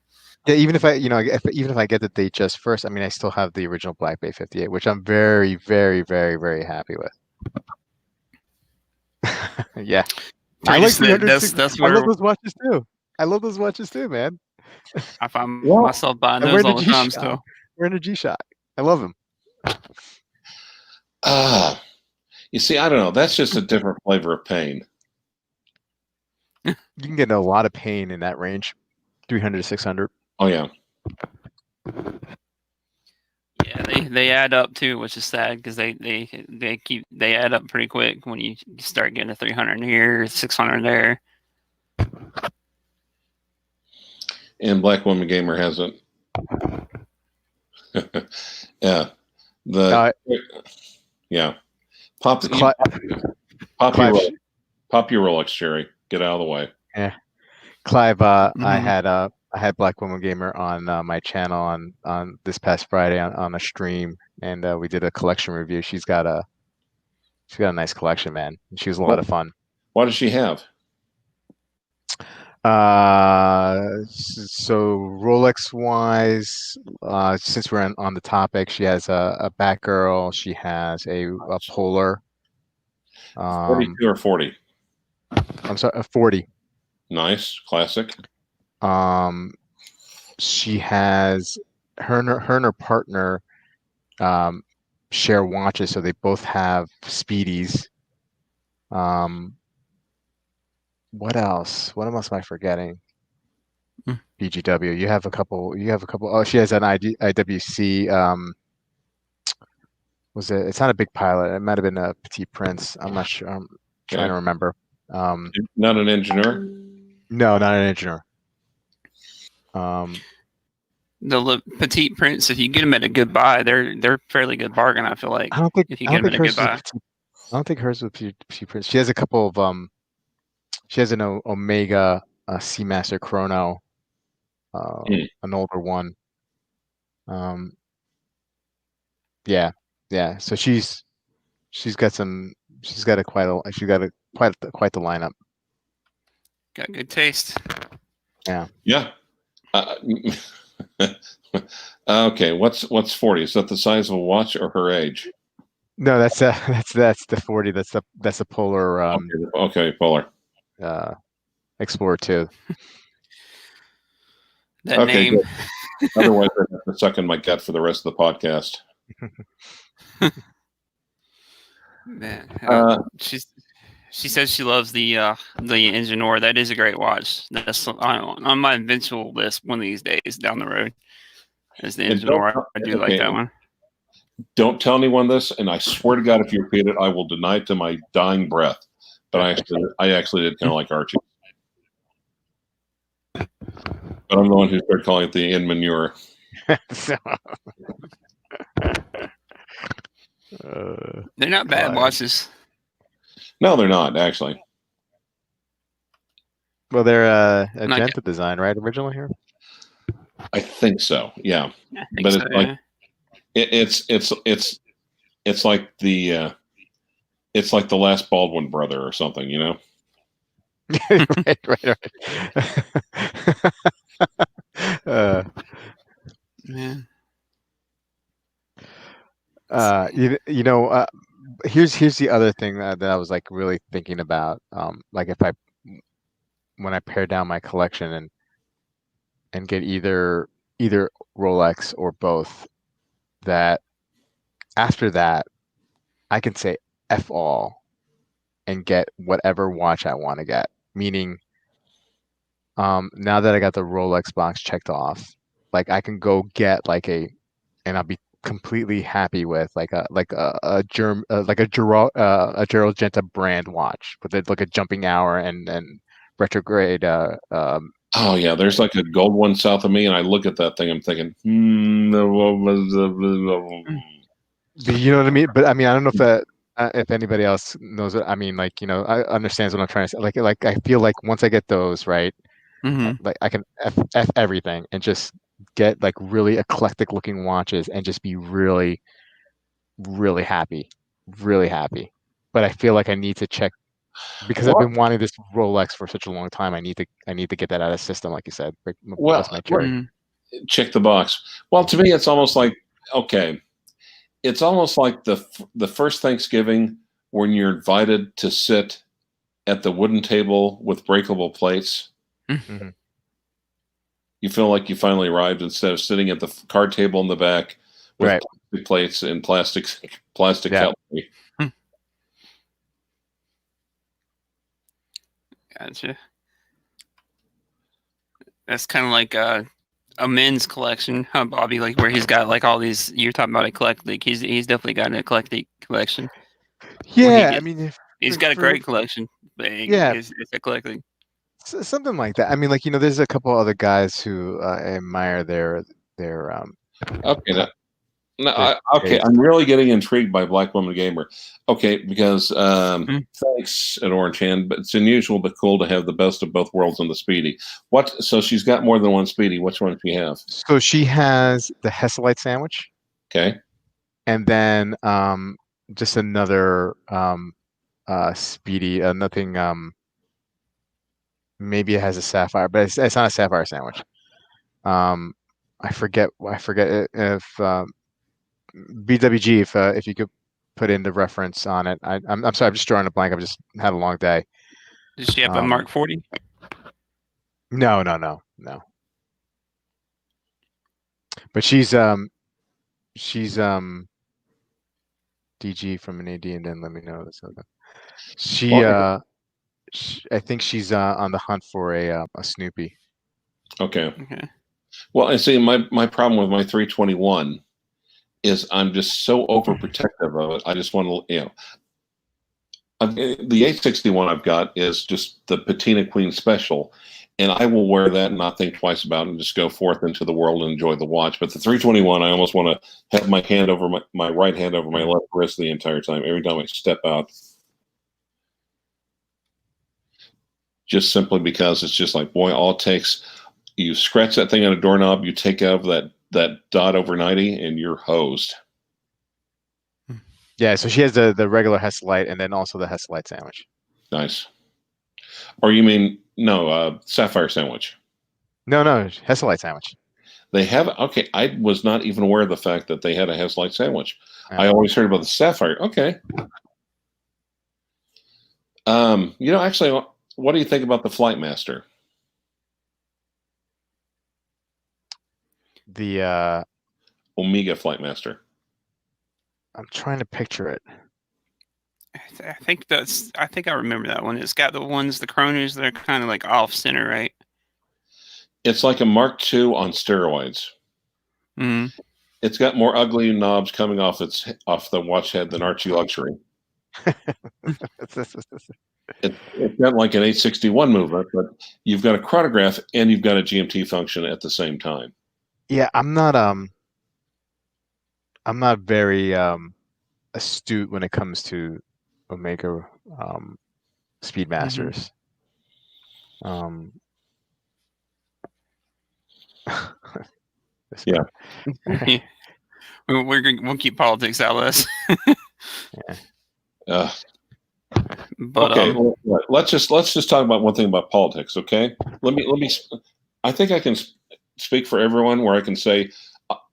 Yeah, even if even if I get the date just first, I mean, I still have the original Black Bay 58, which I'm very, very, very, very happy with. Yeah, I like 360. That's I love where those watches too. I love those watches too, man. I find Well, myself buying I'm those wearing all the the time G-Shock. still. Wearing a G-Shock. I love them. You see, I don't know. That's just a different flavor of pain. You can get a lot of pain in that range, 300 to 600. Oh yeah. Yeah, they add up too, which is sad because they add up pretty quick when you start getting a 300 here, 600 there. And Black Woman Gamer has it. Yeah. Yeah. Pop your Rolex, Jerry. Get out of the way. Yeah. Clyve, I had Black Woman Gamer on my channel on this past Friday on a stream, and we did a collection review. She's got a nice collection, man. She was a lot of fun. What does she have? So Rolex wise, since we're on the topic, she has a Batgirl. She has a Polar. 42 or 40? I'm sorry, a 40. Nice, classic. She has her and her partner share watches, so they both have Speedies. What else? What else am I forgetting? BGW. You have a couple. Oh, she has an IWC. It's not a big pilot. It might have been a Petit Prince. I'm not sure. I'm trying to remember. Not an engineer? No, not an engineer. The Petite Prince, if you get them at a good buy, they're fairly good bargain. I feel like. I don't think if you get them at a good buy. I don't think hers was Petit Prince. She has a couple of She has an Omega Seamaster Chrono, an older one. Yeah. So she's got quite the lineup. Got good taste. Yeah. Yeah. Okay. What's 40? Is that the size of a watch or her age? No, that's the 40. That's the Polar. Okay, Polar. Explorer 2. That name. Good. Otherwise, I have to suck in my gut for the rest of the podcast. Man, she says she loves the Engineer. That is a great watch. That's on my eventual list one of these days down the road. Is the Engineer? I do like that one. Don't tell anyone this, and I swear to God, if you repeat it, I will deny it to my dying breath. But I actually did kind of like Archie. But I'm the one who started calling it the manure. They're not bad watches. No, they're not, actually. Well, they're a Genta design, right? Originally here? I think so, yeah. But it's like it's like the last Baldwin brother or something, you know? right. Here's the other thing that I was like really thinking about. Like when I pare down my collection and get either Rolex or both, that after that I can say F all and get whatever watch I want to get. Meaning, now that I got the Rolex box checked off, like I can go get and I'll be completely happy with like a Gerald Genta brand watch with like a jumping hour and retrograde. Oh yeah, there's like a gold one south of me, and I look at that thing, I'm thinking, you know what I mean? But I mean, I don't know if anybody else knows it. I mean, I understands what I'm trying to say. Like I feel like once I get those right, like I can F everything and just get like really eclectic looking watches and just be really, really happy, really happy. But I feel like I need to check because I've Well, been wanting this Rolex for such a long time. I need to get that out of the system, like you said. well, Bust my cherry. check the box. Well, to me, it's almost like okay, it's almost like the first Thanksgiving when you're invited to sit at the wooden table with breakable plates. Mm-hmm. You feel like you finally arrived instead of sitting at the card table in the back with Right. plastic plates and plastic Yeah. cutlery. Gotcha. That's kind of like a men's collection, huh, Bobby? Like where he's got like all these. You're talking about eclectic. He's definitely got an eclectic collection. Where Yeah, I mean, he's got a for great collection, but yeah, it's eclectic. something like that. I mean, like there's a couple other guys who I admire their Okay, no, their okay, taste. I'm really getting intrigued by Black Woman Gamer. Okay, because Mhm. thanks at Orange Hand, but it's unusual but cool to have the best of both worlds on the Speedy. What? So she's got more than one Speedy. Which one does she have? So she has the Hesselite sandwich, Okay, and then just another speedy, nothing. Maybe it has a sapphire, but it's not a sapphire sandwich. Um, I forget if BWG if you could put in the reference on it. I'm sorry, I'm just drawing a blank. I've just had a long day. Does she have a Um, Mark 40? no. But she's DG from an AD, and then let me know this other. She well, I think she's on the hunt for a Snoopy. okay. Okay. Well, I see. My problem with my 321 is I'm just so overprotective of it. I just want to, the 861 I've got is just the Patina Queen Special, and I will wear that and not think twice about it and just go forth into the world and enjoy the watch. But the 321, I almost want to have my hand over my right hand over my left wrist the entire time, every time I step out. Just simply because it's just like, boy, all it takes, you scratch that thing on a doorknob, you take out that dot over 90, and you're hosed. Yeah, so she has the regular Hesselite and then also the Hesselite sandwich. Nice. Or you mean no, sapphire sandwich? No, Hesselite sandwich. They have okay. I was not even aware of the fact that they had a Hesselite sandwich. Yeah. I always heard about the sapphire. Okay. Actually, what do you think about the Flight Master? The Omega Flight Master. I'm trying to picture it. I think I remember that one. It's got the chronos that are kind of like off center, right? It's like a Mark II on steroids. Mm-hmm. It's got more ugly knobs coming off the watch head than Archie Luxury. It's got like an 861 movement, but you've got a chronograph and you've got a GMT function at the same time. Yeah, I'm not very astute when it comes to Omega Speedmasters. Yeah. Yeah. We'll keep politics out of this. But okay, let's just talk about one thing about politics. Okay, let me. I think I can speak for everyone where I can say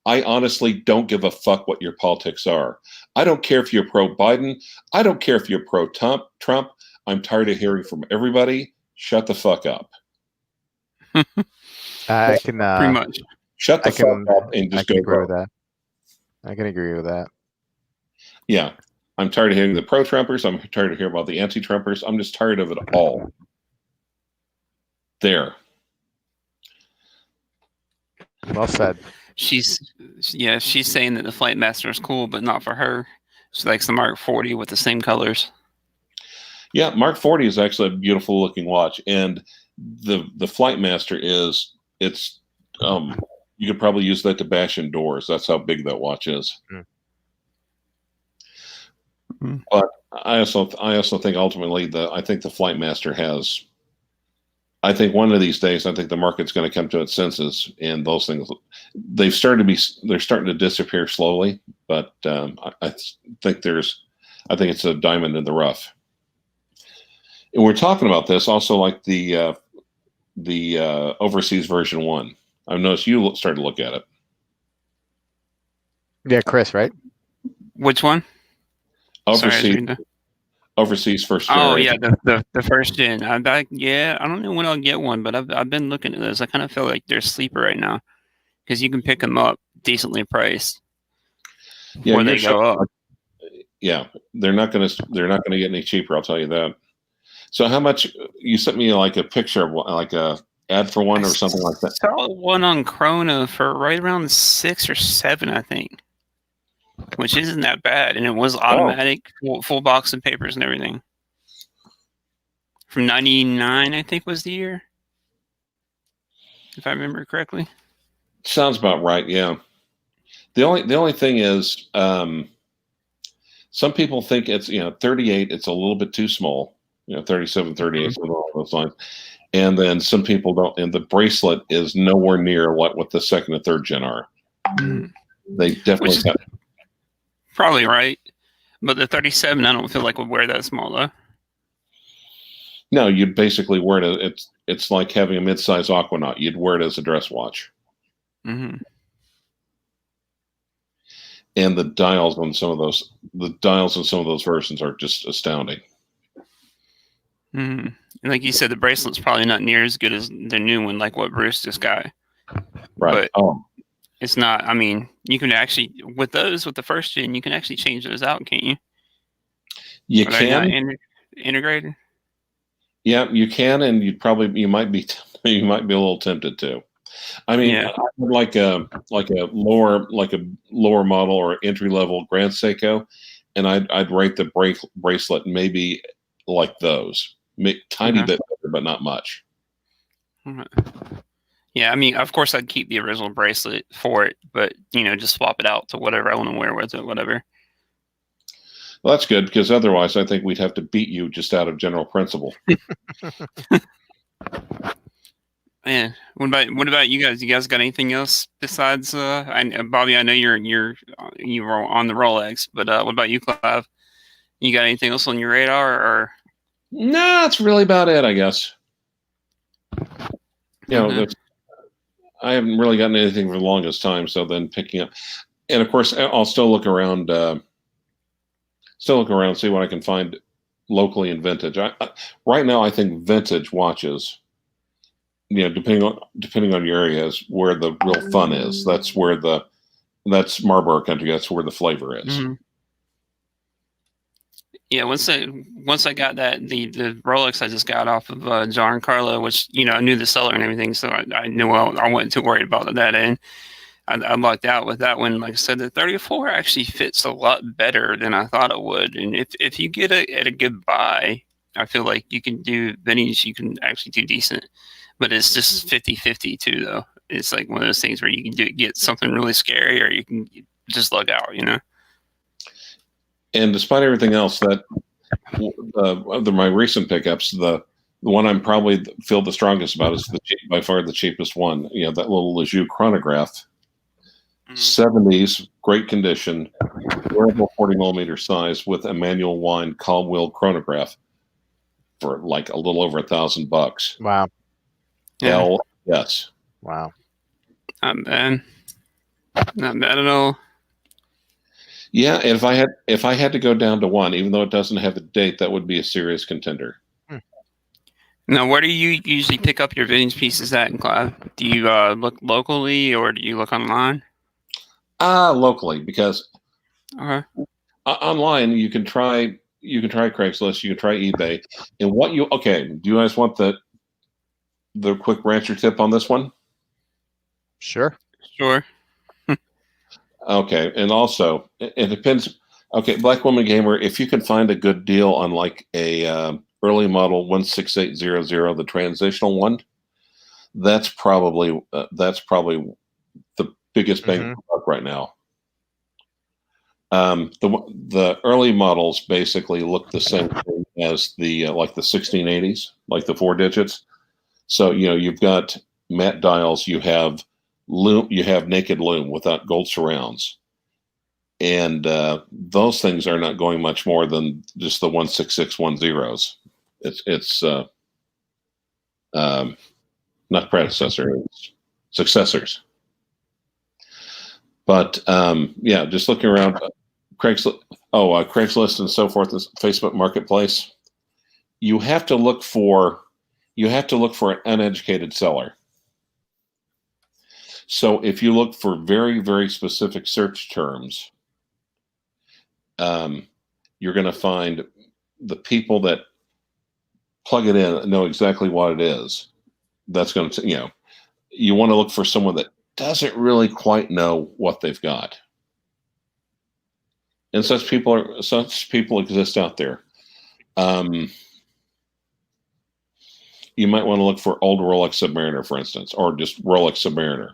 I honestly don't give a fuck what your politics are. I don't care if you're pro Biden. I don't care if you're pro Trump. I'm tired of hearing from everybody. Shut the fuck up. I can pretty much. Shut the fuck up and just go agree with that. I can agree with that. Yeah. I'm tired of hearing the pro-Trumpers. I'm tired of hearing about the anti-Trumpers. I'm just tired of it all. There. Well said. She's saying that the Flight Master is cool, but not for her. She likes the Mark 40 with the same colors. Yeah, Mark 40 is actually a beautiful looking watch, and the Flight Master you could probably use that to bash in doors. That's how big that watch is. But I also think ultimately I think the Flight Master has I think one of these days, I think the market's going to come to its senses, and those things they're starting to disappear slowly. But I think it's a diamond in the rough. And we're talking about this also, like the overseas version 1. I've noticed you started to look at it. Yeah, Chris, right? Which one? Overseas first Oh generation. yeah, the first gen. I don't know when I'll get one, but I've been looking at those. I kind of feel like they're sleeper right now because you can pick them up decently priced before they go up. Yeah, they're not gonna get any cheaper. I'll tell you that. So how much? You sent me like a picture of like a ad for one or something like that. I saw one on Chrono for right around 6 or 7, I think, which isn't that bad, and it was automatic, full box of papers and everything. From 99, I think was the year, if I remember correctly. Sounds about right. Yeah. The only thing is, some people think it's 38. It's a little bit too small. 37, 38, all those lines. And then some people don't. And the bracelet is nowhere near what the second and third gen are. They definitely probably right. But the 37, I don't feel like would wear that small though. No, you'd basically wear it. It's like having a mid-size Aquanaut. You'd wear it as a dress watch. Mm-hmm. And the dials in some of those versions are just astounding. Mm-hmm. And like you said, the bracelet's probably not near as good as the new one, like what Bruce just got. Right. But it's not. I mean, you can actually with the first gen, you can actually change those out, can't you? You can integrated. Yeah, you can, and you might be a little tempted to. I mean, I would like a lower model or entry level Grand Seiko, and I'd rate the bracelet maybe like those, tiny bit better, but not much. Yeah, I mean, of course, I'd keep the original bracelet for it, but just swap it out to whatever I want to wear with it, whatever. Well, that's good, because otherwise I think we'd have to beat you just out of general principle. Man, what about you guys? You guys got anything else besides Bobby? I know you were on the Rolex, but what about you, Clyve? You got anything else on your radar? Or no, that's really about it, I guess. I haven't really gotten anything for the longest time, so then picking up, and of course I'll still look around. See what I can find locally in vintage. Right now, I think vintage watches, depending on your area, is where the real fun is. That's Marlboro country. That's where the flavor is. Mm-hmm. Yeah, once I got that the Rolex I just got off of John Carlo, which I knew the seller and everything, so I knew I wasn't too worried about that end. I lucked out with that one. Like I said, the 34 actually fits a lot better than I thought it would. And if you get it at a good buy, I feel like you can do vintage, you can actually do decent. But it's just 50-50 too, though. It's like one of those things where you can get something really scary, or you can just lug out, And despite everything else, that my recent pickups, the one I'm probably feel the strongest about is by far the cheapest one. That little Lejeune chronograph. 70s, great condition, wearable 40 millimeter size with a manual wind column wheel chronograph for like a little over $1,000. Wow. Yes. Wow. Not bad. Not bad at all. Yeah, and if I had to go down to one, even though it doesn't have a date, that would be a serious contender. Now, where do you usually pick up your vintage pieces at in Clyve? Do you look locally or do you look online? Locally, because online you can try Craigslist, you can try eBay, and do you guys want the quick rancher tip on this one? Sure. Okay, and also it depends. Okay, Black Woman Gamer, if you can find a good deal on like a early model 16800, the transitional one, that's probably the biggest bang for buck right now. The early models basically look the same thing as the like the 1680s, like the 4 digits. So you've got matte dials, you have loom, you have naked loom without gold surrounds, and those things are not going much more than just the 16610s. It's not predecessor, it's successors. But yeah, just looking around, Craigslist and so forth, Facebook Marketplace. You have to look for an uneducated seller. So if you look for very, very specific search terms, you're going to find the people that plug it in know exactly what it is. That's going to, you want to look for someone that doesn't really quite know what they've got. And such people exist out there. You might want to look for old Rolex Submariner, for instance, or just Rolex Submariner.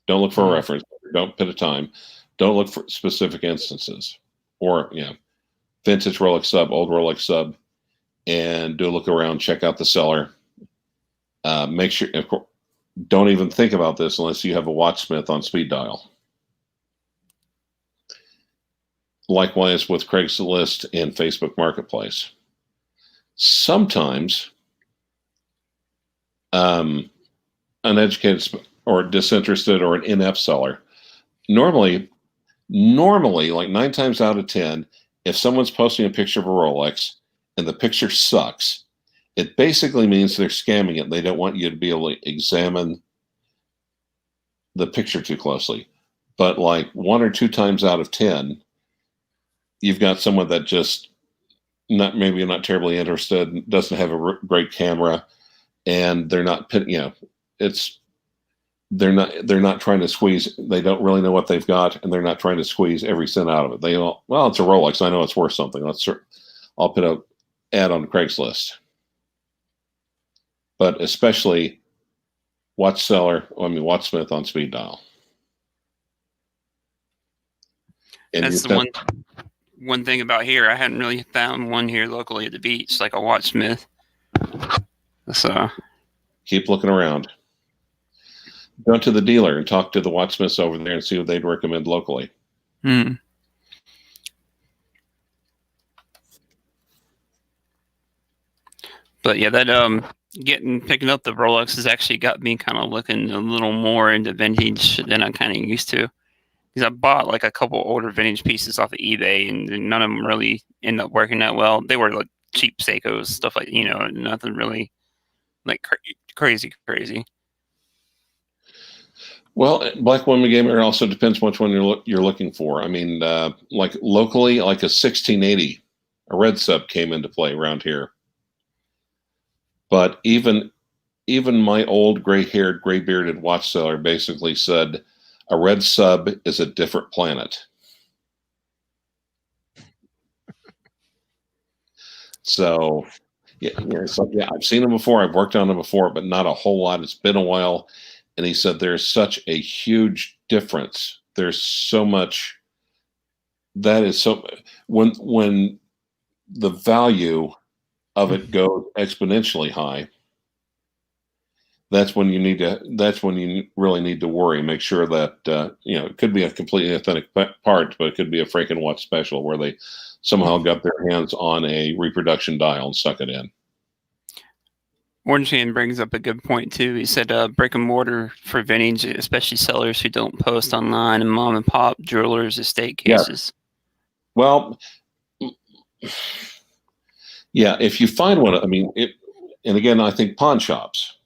Don't look for a reference. Don't put a time. Don't look for specific instances. Or, vintage Rolex Sub, old Rolex Sub, and do a look around, check out the seller. Make sure, of course, don't even think about this unless you have a watchsmith on speed dial. Likewise with Craigslist and Facebook Marketplace. Sometimes uneducated or disinterested or an inept seller, normally, like 9 times out of 10, if someone's posting a picture of a Rolex and the picture sucks, it basically means they're scamming it. They don't want you to be able to examine the picture too closely. But like 1 or 2 times out of 10, you've got someone that just maybe not terribly interested, doesn't have a great camera, and they're not, they're not trying to squeeze. They don't really know what they've got, and they're not trying to squeeze every cent out of it. It's a Rolex. I know it's worth something. I'll put an ad on Craigslist. But especially watchsmith on speed dial. And that's the one thing about here. I hadn't really found one here locally at the beach, like a watchsmith. So keep looking around. Go to the dealer and talk to the watchsmiths over there and see what they'd recommend locally. But yeah, that picking up the Rolex has actually got me kind of looking a little more into vintage than I kind of used to. Because I bought like a couple older vintage pieces off of eBay, and none of them really ended up working that well. They were like cheap Seikos, stuff like, nothing really like crazy. Well, Black Women Gamer also depends which one you're looking for. I mean, like locally, like a 1680, a red sub came into play around here. But even my old gray-haired, gray-bearded watch seller basically said a red sub is a different planet. So, I've seen them before. I've worked on them before, but not a whole lot. It's been a while. And he said there's such a huge difference. There's so much. That is so when the value of it goes exponentially high. That's when you really need to worry. Make sure that it could be a completely authentic part, but it could be a freaking watch special where they somehow got their hands on a reproduction dial and stuck it in. Orange Hand brings up a good point too. He said brick and mortar for vintage, especially sellers who don't post online, and mom and pop jewelers, estate cases. Yeah. Well, yeah, if you find one, and again, I think pawn shops,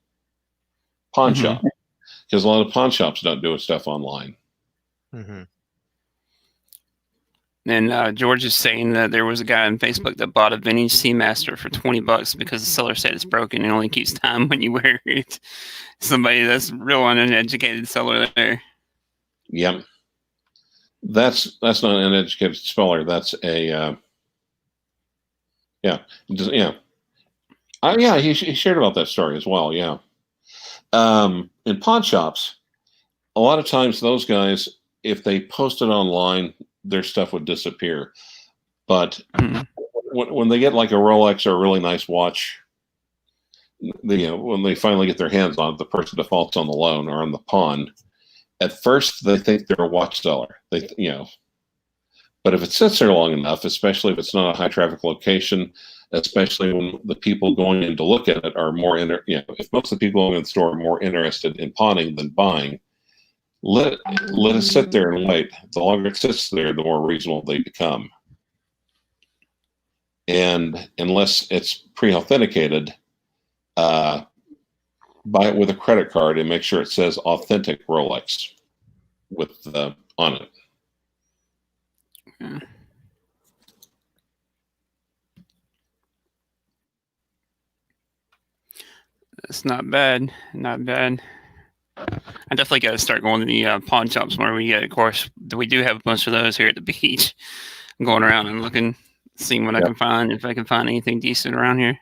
because a lot of pawn shops don't do stuff online. And George is saying that there was a guy on Facebook that bought a vintage Seamaster for $20 because the seller said it's broken and only keeps time when you wear it. Somebody that's real uneducated seller there. Yep. That's not an uneducated seller. That's a he shared about that story as well. Yeah. In pawn shops, a lot of times those guys, if they post it online, their stuff would disappear. But when they get like a Rolex or a really nice watch, when they finally get their hands on it, the person defaults on the loan or on the pond. At first, they think they're a watch seller. But if it sits there long enough, especially if it's not a high traffic location, especially when the people going in to look at it are more if most of the people in the store are more interested in pawning than buying, let it sit there and wait. The longer it sits there, the more reasonable they become. And unless it's pre-authenticated, buy it with a credit card and make sure it says authentic Rolex on it. Yeah. It's not bad. Not bad. I definitely got to start going to the pawn shops more. Of course, we do have a bunch of those here at the beach. I'm going around and looking, seeing what I can find, if I can find anything decent around here.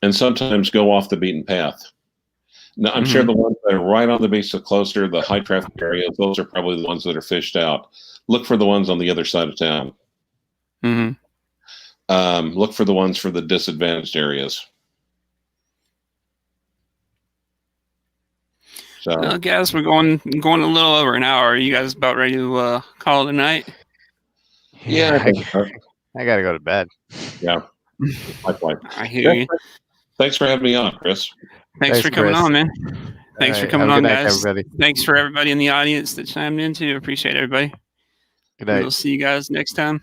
And sometimes go off the beaten path. Now, I'm sure the ones that are right on the beach, the closer, the high traffic areas, those are probably the ones that are fished out. Look for the ones on the other side of town. Look for the ones for the disadvantaged areas. So, well, guys, we're going a little over an hour. Are you guys about ready to call it a night? Yeah, I gotta go to bed. Yeah. I hear you. Thanks for having me on, Chris. Thanks for coming Chris. on, man. Thanks for coming on, guys. Everybody. Thanks for everybody in the audience that chimed in too. Appreciate everybody. Good night. We'll see you guys next time.